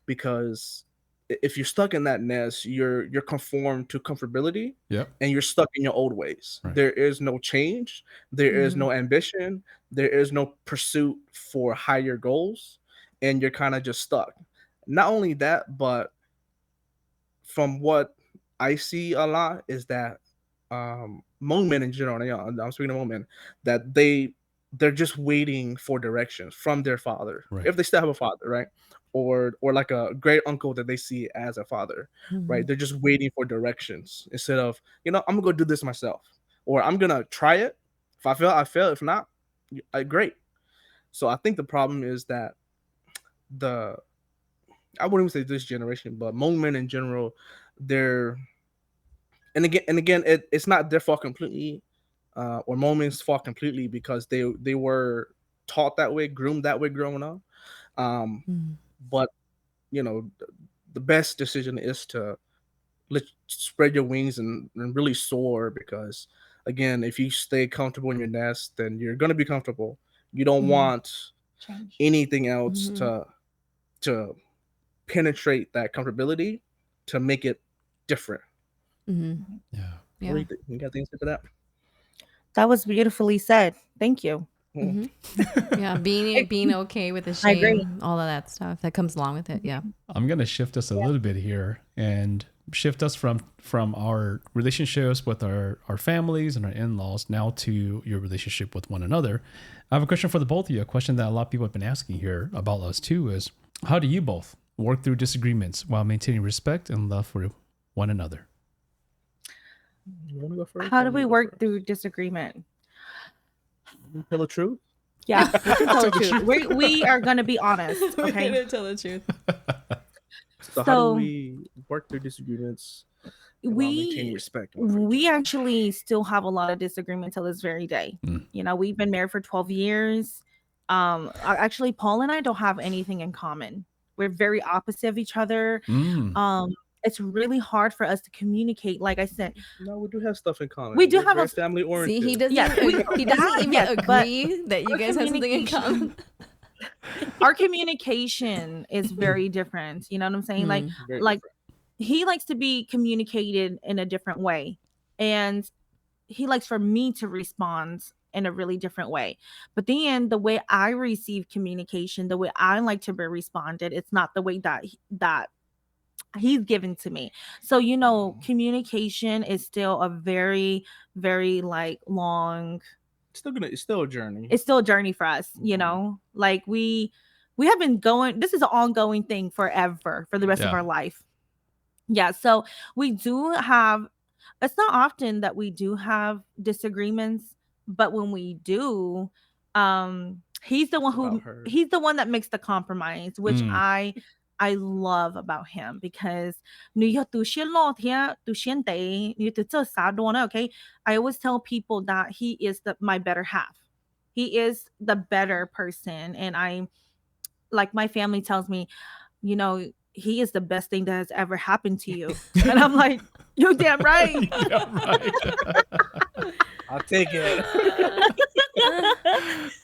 because if you're stuck in that nest, you're conformed to comfortability. Yep. And you're stuck in your old ways. Right. There is no change. There is no ambition. There is no pursuit for higher goals, and you're kind of just stuck. Not only that, but from what I see a lot is that Hmong men in general, I'm speaking of Hmong men, that they're just waiting for directions from their father, Right. if they still have a father, right? Or like a great uncle that they see as a father, right? They're just waiting for directions instead of, I'm gonna go do this myself, or I'm gonna try it. If I fail, I fail. If not, great. So I think the problem is that the I wouldn't even say this generation, but Hmong men in general, they're and again, it's not their fault completely, or Moment's fault completely because they were taught that way, groomed that way growing up. But the best decision is to spread your wings and really soar because again, if you stay comfortable in your nest, then you're gonna be comfortable. You don't want Change. anything else to penetrate that comfortability to make it different. Yeah. Yeah. What do you got things for that? That was beautifully said. Thank you. Yeah. Being okay with the I agree. shame, all of that stuff that comes along with it. Yeah. I'm gonna shift us a little bit here and shift us from our relationships with our families and our in-laws now to your relationship with one another. I have a question for the both of you. A question that a lot of people have been asking here about us too is, how do you both work through disagreements while maintaining respect and love for one another? You want to go first? How do we work through disagreement? Tell the truth. Yeah, we can tell the truth. We are going to be honest. Okay. We're gonna tell the truth. So how do we work through disagreements while maintaining respect? We actually still have a lot of disagreement till this very day. We've been married for 12 years. Actually, Paul and I don't have anything in common. We're very opposite of each other. it's really hard for us to communicate. Like I said, No, we do have stuff in common. we do We're have very a family oriented. See, he doesn't. Yes, we- He doesn't even yes, but agree that you our guys have something in common. our communication is very different. You know what I'm saying? Like Very like different. he likes to be communicated in a different way, and he likes for me to respond in a really different way. But then the way I receive communication, the way I like to be responded, it's not the way that that he's given to me. So, you know, communication is still a very, very like long, It's still a journey. it's still a journey for us, you know, like we have been going, this is an ongoing thing forever for the rest of Yeah. our life. Yeah. So we do have, it's not often that we do have disagreements, but when we do, he's the one It's about who her. he's the one that makes the compromise, which Mm. I love about him, because你要獨先落天獨先地你要做啥都呢, okay? I always tell people that he is my better half. He is the better person, and I, like, my family tells me, you know, he is the best thing that has ever happened to you. And I'm like, you're damn right. Yeah, right. I'll take it.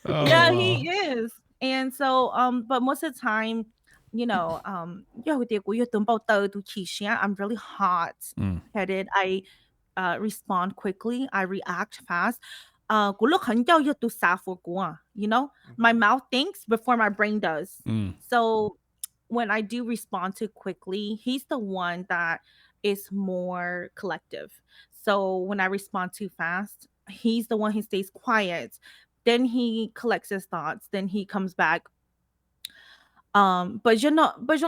Oh, Yeah, wow. he is. And so, but most of the time, you know, I'm really hot headed. I respond quickly. I react fast. You know, my mouth thinks before my brain does. So when I do respond too quickly, he's the one that is more collective. So when I respond too fast, he's the one who stays quiet. Then he collects his thoughts. Then he comes back. But you're not because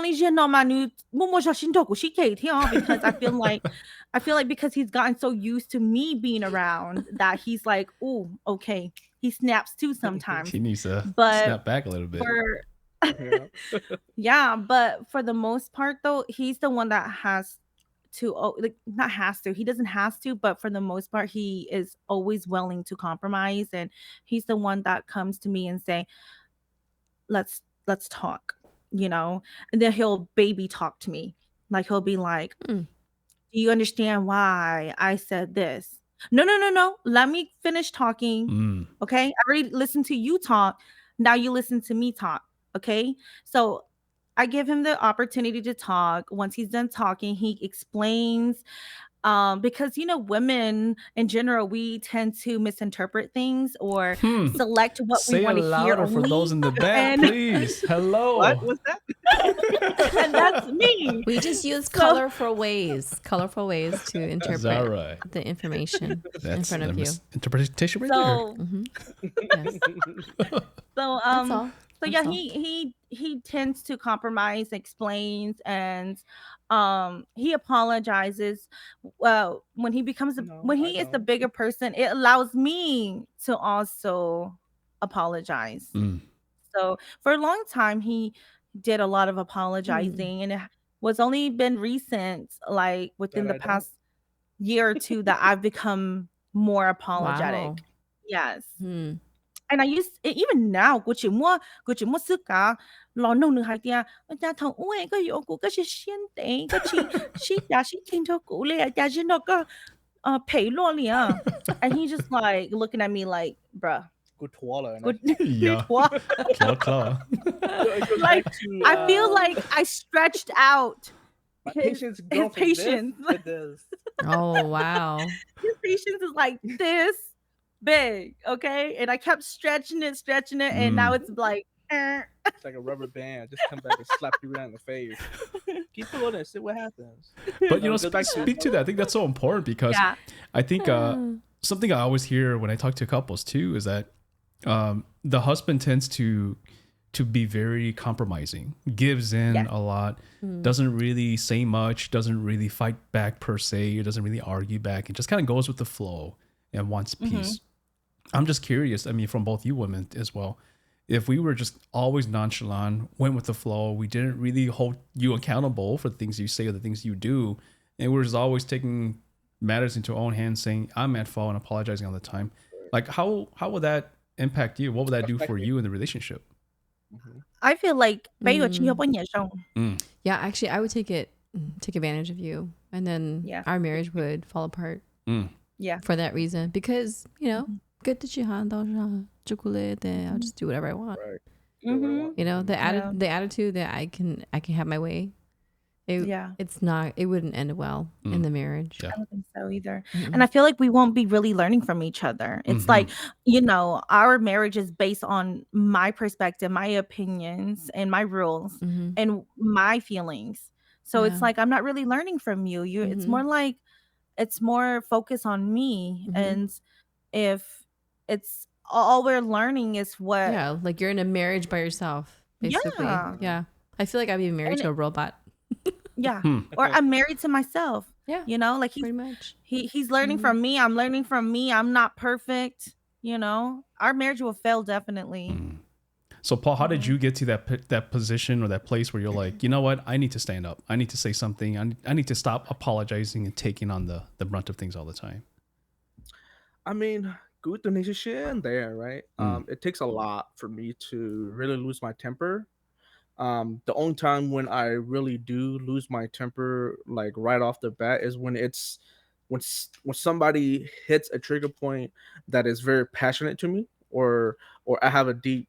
I feel like because he's gotten so used to me being around that he's like, oh, okay. He snaps too sometimes. He needs to But snap back a little bit. Yeah. Yeah, but for the most part though, he's the one that has to, like, not has to, he doesn't have to, but for the most part he is always willing to compromise, and he's the one that comes to me and say, let's talk, you know. And then he'll baby talk to me, like he'll be like, do you understand why I said this? No, let me finish talking. Okay, I already listened to you talk, now you listen to me talk. Okay, so I give him the opportunity to talk. Once he's done talking, he explains, because, you know, women in general, we tend to misinterpret things or select what Say we want it to hear louder for only. those in the back, And- please. Hello. What was that? And that's me. We just use So- colorful ways to interpret Is that right? the information in That's front of you. interpretation right there. So, Yes. so That's all. So yeah, That's all. he tends to compromise, explains, and he apologizes. Well, when he becomes when he is the bigger person, it allows me to also apologize. So for a long time, he did a lot of apologizing, and it was only been recent, like within the past year or two, that I've become more apologetic. Wow. Yes. And I used even now, cô chỉ mua sức cả lo nông nữ hai tia, ta thằng uể cái yếu của cái xiên tế cái chị kinh cho cụ lệ ta chỉ nó cái pay lo liền. And he just like looking at me like, bruh. Good twala. Good Yeah. Claw. Like, I feel like I stretched out his patience. Oh, wow. His patience is like this big, okay? And I kept stretching it, and now it's like, It's like a rubber band. Just come back and slap you right in the face. Keep doing it. See what happens. But you know, speak to that. I think that's so important because I think something I always hear when I talk to couples too is that the husband tends to be very compromising, gives in a lot, doesn't really say much, doesn't really fight back per se, doesn't really argue back, and just kind of goes with the flow and wants peace. I'm just curious, I mean, from both you women as well, if we were just always nonchalant, went with the flow, we didn't really hold you accountable for the things you say or the things you do, and we're just always taking matters into our own hands, saying I'm at fault and apologizing all the time, like how would that impact you? What would that do for you in the relationship? I feel like Yeah, actually, I would take it take advantage of you, and then our marriage would fall apart. Yeah. For that reason, because good that you hand chocolate, and I'll just do whatever I want. Right. The attitude that I can have my way. It wouldn't end well in the marriage. I don't think so either. And I feel like we won't be really learning from each other. It's like, our marriage is based on my perspective, my opinions, and my rules and my feelings. So it's like, I'm not really learning from you. It's more like, it's more focused on me. And if it's all we're learning is what. Yeah. Like you're in a marriage by yourself, basically. Yeah. I feel like I'd be married to a robot. Yeah. Or I'm married to myself. Yeah. Like pretty much. He's learning from me. I'm learning from me. I'm not perfect. Our marriage will fail definitely. So Paul, how did you get to that position or that place where you're like, you know what? I need to stand up. I need to say something. I need to stop apologizing and taking on the brunt of things all the time. I mean, good to share in there, right? It takes a lot for me to really lose my temper. The only time when I really do lose my temper, like right off the bat, is when when somebody hits a trigger point that is very passionate to me, or I have a deep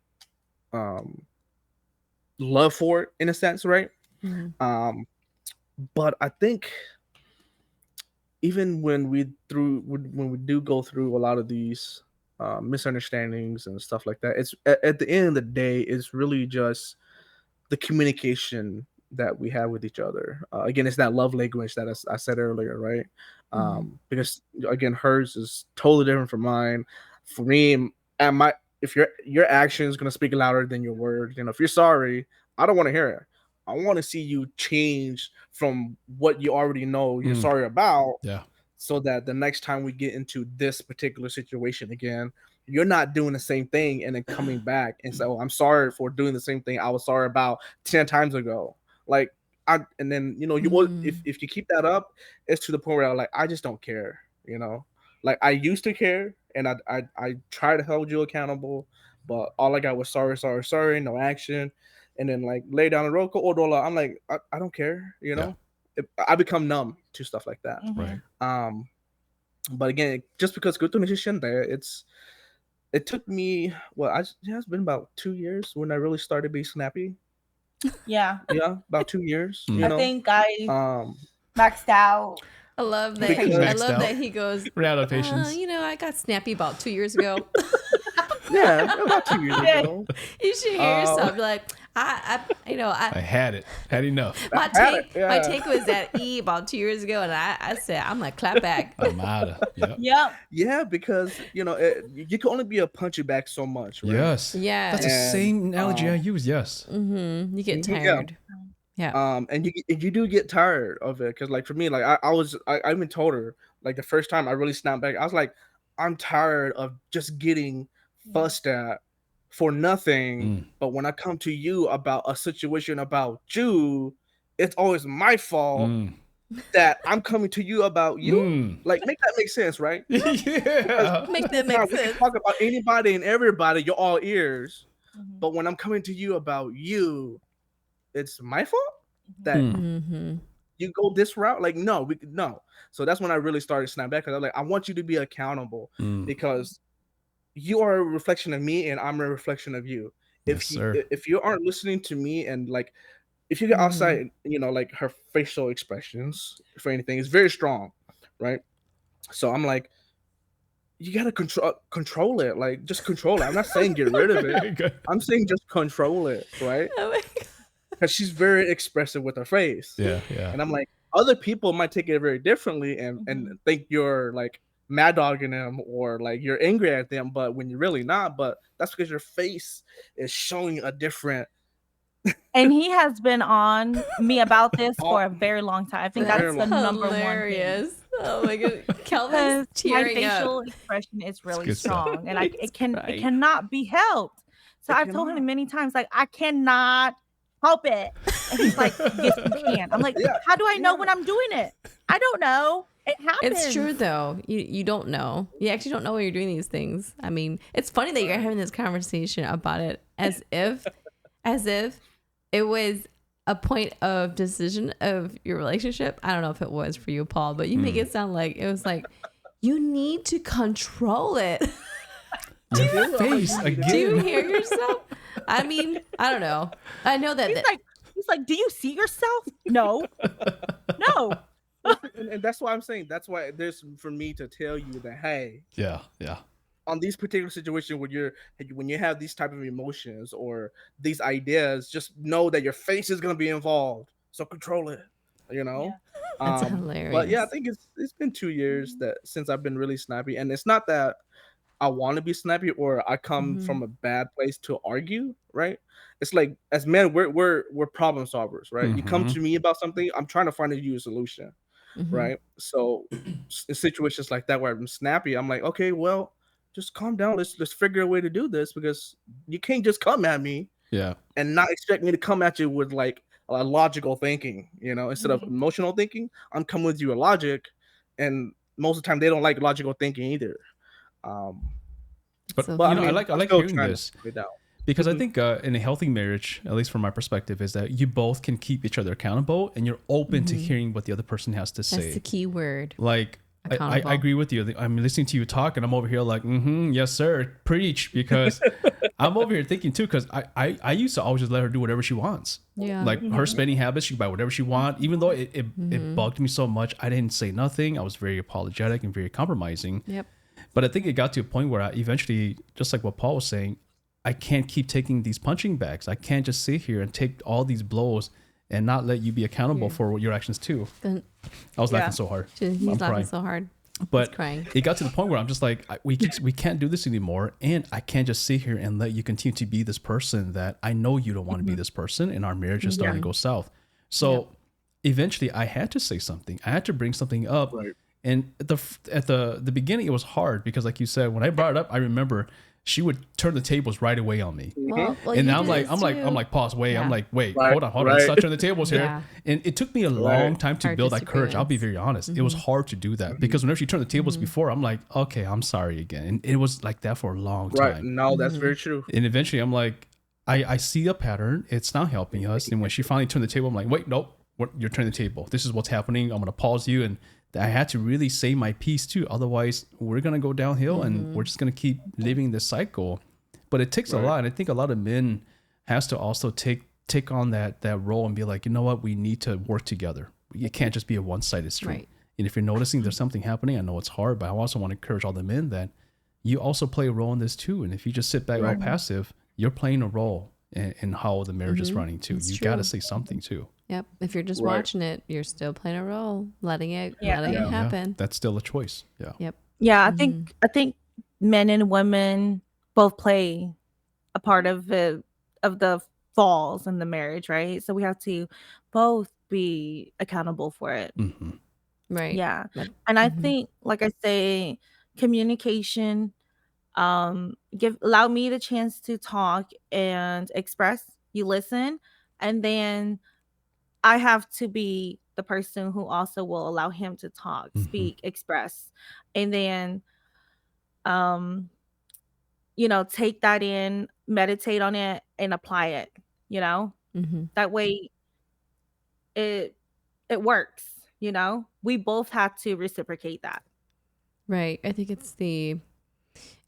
love for it in a sense, right? But I think even when we do go through a lot of these misunderstandings and stuff like that, it's at the end of the day, it's really just the communication that we have with each other. Again, it's that love language that I said earlier, right? Because again, hers is totally different from mine. For me, if your action is gonna speak louder than your words, if you're sorry, I don't want to hear it. I want to see you change from what you already know you're sorry about. Yeah. So that the next time we get into this particular situation again, you're not doing the same thing and then coming back and say, "Oh, I'm sorry for doing the same thing I was sorry about 10 times ago." Like, and then you will, if you keep that up, it's to the point where I just don't care. Like I used to care, and I try to hold you accountable, but all I got was sorry, no action, and then like lay down the road, I'm like, I don't care. I become numb to stuff like that. Right. But again, just because good to there, it took me it's been about 2 years when I really started being snappy. Yeah. Yeah, about 2 years. I think I maxed out. I love that. That he goes. We're out of patience. I got snappy about 2 years ago. Yeah, about 2 years ago. You should hear yourself. Be like, I had it. Had enough. My take was at about 2 years ago, and I said, I'm like, clap back. I'm out of. Yep. Yeah, because you can only be a punch you back so much, right? Yes. Yeah. That's the same analogy I use. Yes. You get tired. Yeah. And you do get tired of it, because like for me, like I even told her, like the first time I really snapped back, I was like, I'm tired of just getting fussed at for nothing. But when I come to you about a situation about you, it's always my fault that I'm coming to you about you. Like, make that make sense, right? Yeah. Make that make we sense. can talk about anybody and everybody, you're all ears. But when I'm coming to you about you, it's my fault that you go this route. Like, no. So that's when I really started to snap back, because I'm like, I want you to be accountable, because you are a reflection of me and I'm a reflection of you. If you aren't listening to me, and like if you get outside, like her facial expressions for anything is very strong, right? So I'm like, you gotta control it. Like, just control it. I'm not saying get rid of it. I'm saying just control it, right? Oh my God. Because she's very expressive with her face. Yeah. And I'm like, other people might take it very differently and think you're like mad dogging them, or like you're angry at them, but when you're really not. But that's because your face is showing a different. And he has been on me about this for a very long time. I think that's the number hilarious. one thing. Oh my God, Calvin's tearing my facial up. expression is really stuff. strong, and it cannot be helped. So I've told him many times, like, I cannot help it, and he's like, yes, you can. I'm like, how do I know when I'm doing it? I don't know. It happens. It's true though. You don't know. You actually don't know when you're doing these things. I mean, it's funny that you're having this conversation about it as if it was a point of decision of your relationship. I don't know if it was for you, Paul, but you make it sound like it was like you need to control it. Your face Do you again. hear yourself? I mean, I don't know. I know that. He's like, do you see yourself? No, no. And that's why I'm saying that's why there's for me to tell you that hey, Yeah. on these particular situations when you have these type of emotions or these ideas, just know that your face is gonna be involved. So control it. You know. That's But hilarious. yeah, I think it's been 2 years that since I've been really snappy, and it's not that I want to be snappy or I come from a bad place to argue, right? It's like as men, we're problem solvers, right? You come to me about something, I'm trying to find you a solution, right? So in situations like that where I'm snappy, I'm like, okay, well, just calm down. Let's figure a way to do this because you can't just come at me Yeah. and not expect me to come at you with like a logical thinking, instead of emotional thinking. I'm coming with you a logic, and most of the time they don't like logical thinking either. But So But I you know, I mean, like I'm like still hearing trying to this figure it out. because I Mhm. think in a healthy marriage, at least from my perspective, is that you both can keep each other accountable and you're open to hearing what the other person has to That's say. the key word. Like I Accountable. agree with you. I'm listening to you talk and I'm over here like, yes, sir, preach, because I'm over here thinking too, because I used to always just let her do whatever she wants. Yeah. Like her spending habits, she can buy whatever she want. Even though it bugged me so much, I didn't say nothing. I was very apologetic and very compromising. Yep. But I think it got to a point where I eventually, just like what Paul was saying, I can't keep taking these punching bags. I can't just sit here and take all these blows and not let you be accountable for your actions too. Then I was Yeah. laughing so hard. he's I'm laughing crying. so hard. But crying. it got to the point where I'm just like, we can't do this anymore, and I can't just sit here and let you continue to be this person that I know you don't want to be this person, and our marriage is starting to go south. So eventually, I had to say something. I had to bring something up, Right. and at the beginning, it was hard because, like you said, when I brought it up, I remember she would turn the tables right away on me. Well, And you I'm do like, this I'm like, too. I'm like, pause, wait. I'm Yeah. like, wait, Right, hold on. right. Let's not turn the tables here. Yeah. And it took me a long time to Hard build that courage. I'll be disagreements. very honest. It was hard to do that because whenever she turned the tables before, I'm like, okay, I'm sorry again. And it was like that for a long Right. time. No, that's very true. And eventually I'm like, I see a pattern. It's not helping us. And when she finally turned the table, I'm like, wait, nope, you're turning the table. This is what's happening. I'm going to pause you. And I had to really say my piece too. Otherwise, we're going to go downhill and we're just going to keep living this cycle. But it takes a lot. And I think a lot of men has to also take on that role and be like, you know what? We need to work together. You can't just be a one-sided street. Right. And if you're noticing there's something happening, I know it's hard, but I also want to encourage all the men that you also play a role in this too. And if you just sit back all passive, you're playing a role in how the marriage is running too. It's You got to true. say something too. Yep. If you're just Right. watching it, you're still playing a role, letting it Yeah. happen. That's still a choice. Yeah. Yep. Yeah, I think men and women both play a part of the falls in the marriage, right? So we have to both be accountable for it. Mm-hmm. Right. Yeah. But- And I think, like I say, communication, allow me the chance to talk and express. You listen, and then I have to be the person who also will allow him to talk, speak, express, and then take that in, meditate on it, and apply it. That way it works. We both have to reciprocate that. Right. I think it's the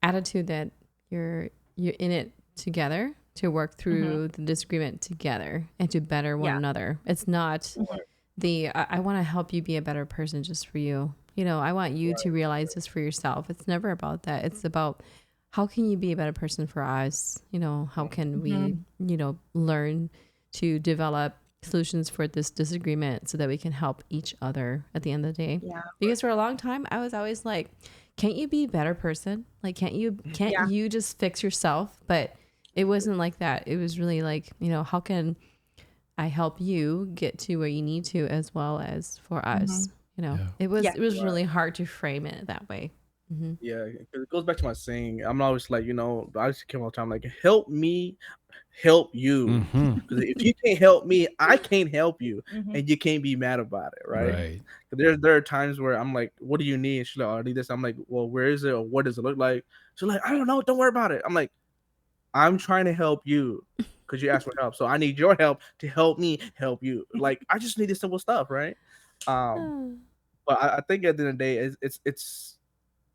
attitude that you're in it together to work through the disagreement together and to better one another. It's not I want to help you be a better person just for you. I want you to realize this for yourself. It's never about that. It's about how can you be a better person for us? How can we, learn to develop solutions for this disagreement so that we can help each other at the end of the day. Yeah. Because for a long time I was always like, can't you be a better person? Like, can't you just fix yourself? But it wasn't like that. It was really like, how can I help you get to where you need to as well as for us? It was really hard to frame it that way. Yeah, 'cause it goes back to my saying. I'm always like, I used to come all the time like, help me help you. Because if you can't help me, I can't help you, and you can't be mad about it, right? Right. There are times where I'm like, what do you need? And she's like, oh, I need this. I'm like, well, where is it, or what does it look like? She's like, I don't know, don't worry about it. I'm like, I'm trying to help you because you asked for help. So I need your help to help me help you. Like I just need this simple stuff, right? Um, but I think at the end of the day,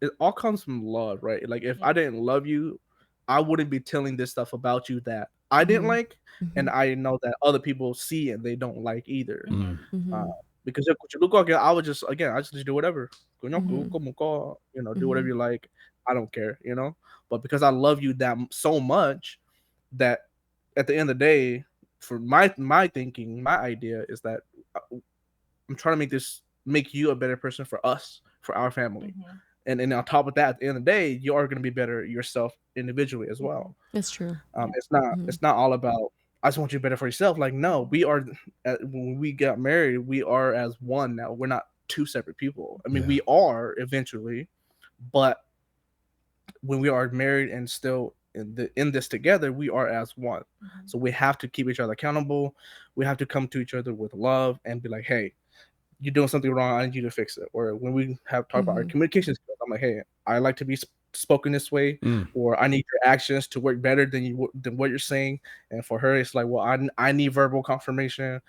it all comes from love, right? Like if I didn't love you, I wouldn't be telling this stuff about you that I didn't like, and I know that other people see and they don't like either. Because if you look again, I just do whatever. You know, do whatever you like. I don't care, you know. But because I love you so much that at the end of the day, for my thinking, my idea is that I'm trying to make you a better person for us, for our family. And then on top of that, at the end of the day, you are going to be better yourself individually as well. That's true. It's not all about I just want you better for yourself. Like no, we are when we got married, we are as one now. We're not two separate people. I mean, we are eventually, but when we are married and still in this together, we are as one. So we have to keep each other accountable. We have to come to each other with love and be like, hey, you're doing something wrong. I need you to fix it. Or when we have talked about our communication skills, I'm like, hey, I like to be spoken this way, or I need your actions to work better than what you're saying. And for her, it's like, well, I need verbal confirmation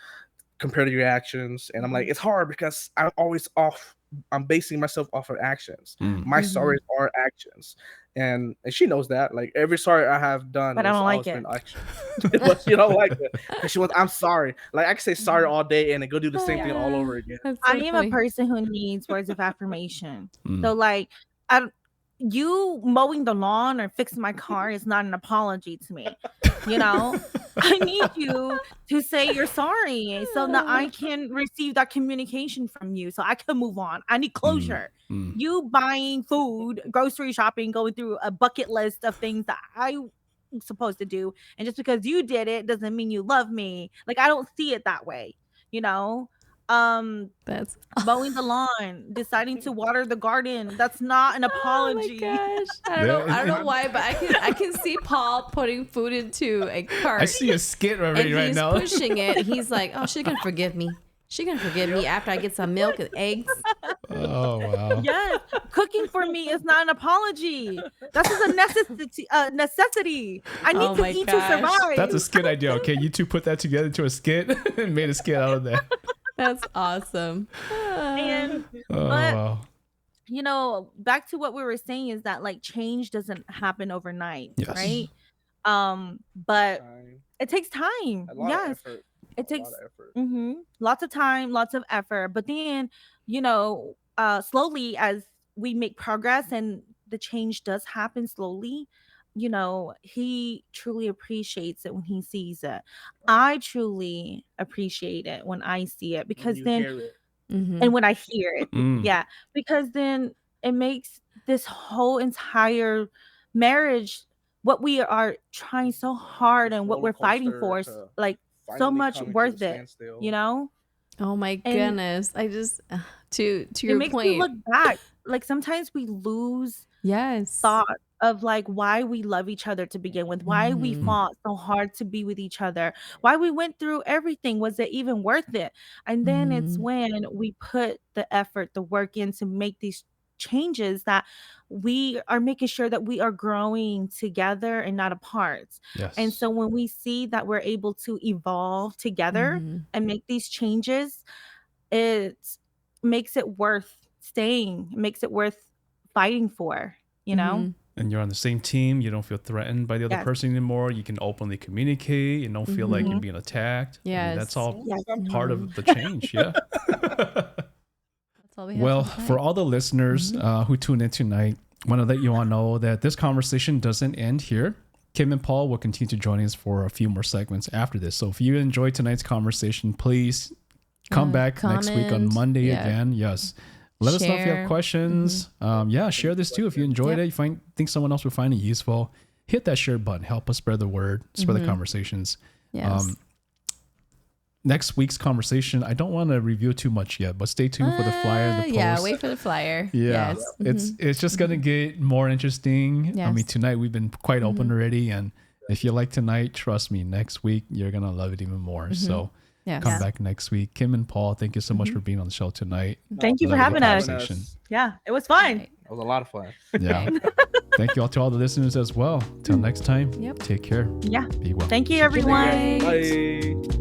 compared to your actions. And I'm like, it's hard because I'm basing myself off of actions. My sorries are actions. And she knows that. Like every sorry I have done, but I don't like it. But she don't like it. Because she wants, I'm sorry. Like I can say sorry all day and then go do the same thing all over again. I am a person who needs words of affirmation. So like you mowing the lawn or fixing my car is not an apology to me. You know, I need you to say you're sorry so that I can receive that communication from you so I can move on. I need closure. You buying food, grocery shopping, going through a bucket list of things that I'm supposed to do. And just because you did it doesn't mean you love me. Like, I don't see it that way, you know? That's mowing the lawn, deciding to water the garden. That's not an apology. Oh my gosh. I don't know why, but I can see Paul putting food into a cart. I see a skit already right now. He's pushing it. He's like, oh, she can forgive me. She can forgive me after I get some milk and eggs. Oh wow. Yes, cooking for me is not an apology. That's just a necessity. I need to eat to survive. That's a skit idea. Okay, you two put that together to a skit and made a skit out of that. That's awesome. But you know, back to what we were saying is that like change doesn't happen overnight, right? But it takes time. Yes, it takes lots of time, lots of effort. But then, you know, slowly as we make progress and the change does happen slowly, you know, he truly appreciates it when he sees it. I truly appreciate it when I see it because then and when I hear it, yeah, because then it makes this whole entire marriage, what we are trying so hard and what we're fighting for, like so much worth it, you know? Oh my goodness. I just to your it makes point. me look back. Like sometimes we lose thought of like why we love each other to begin with, why we fought so hard to be with each other, why we went through everything. Was it even worth it? And then it's when we put the effort, the work in to make these changes that we are making sure that we are growing together and not apart. And so when we see that we're able to evolve together and make these changes, it makes it worth staying, it makes it worth fighting for, you know? And you're on the same team. You don't feel threatened by the other person anymore. You can openly communicate. You don't feel like you're being attacked. I mean, that's all part of the change. Yeah. Well, for all the listeners who tune in tonight, I want to let you all know that this conversation doesn't end here. Kim and Paul will continue to join us for a few more segments after this. So if you enjoyed tonight's conversation, please come back next week on Monday again. Yes. Let us know if you have questions. Share this too. If you enjoyed it, you think someone else will find it useful, hit that share button. Help us spread the word, spread the conversations. Yes. Next week's conversation, I don't want to review too much yet, but stay tuned for the flyer and the post. Yeah, wait for the flyer. Yeah, yes. It's just going to get more interesting. Yes. I mean, tonight we've been quite open already. And if you like tonight, trust me, next week, you're going to love it even more. So Yeah. come back next week. Kim and Paul, thank you so much Mhm. for being on the show tonight. Thank you for Another having good us. conversation. Yeah, it was fun. Right. It was a lot of fun. Yeah. Thank you all to all the listeners as well. Till next time, Yep. take care. Yeah. Be well. Thank you, Good everyone. night, guys. Bye.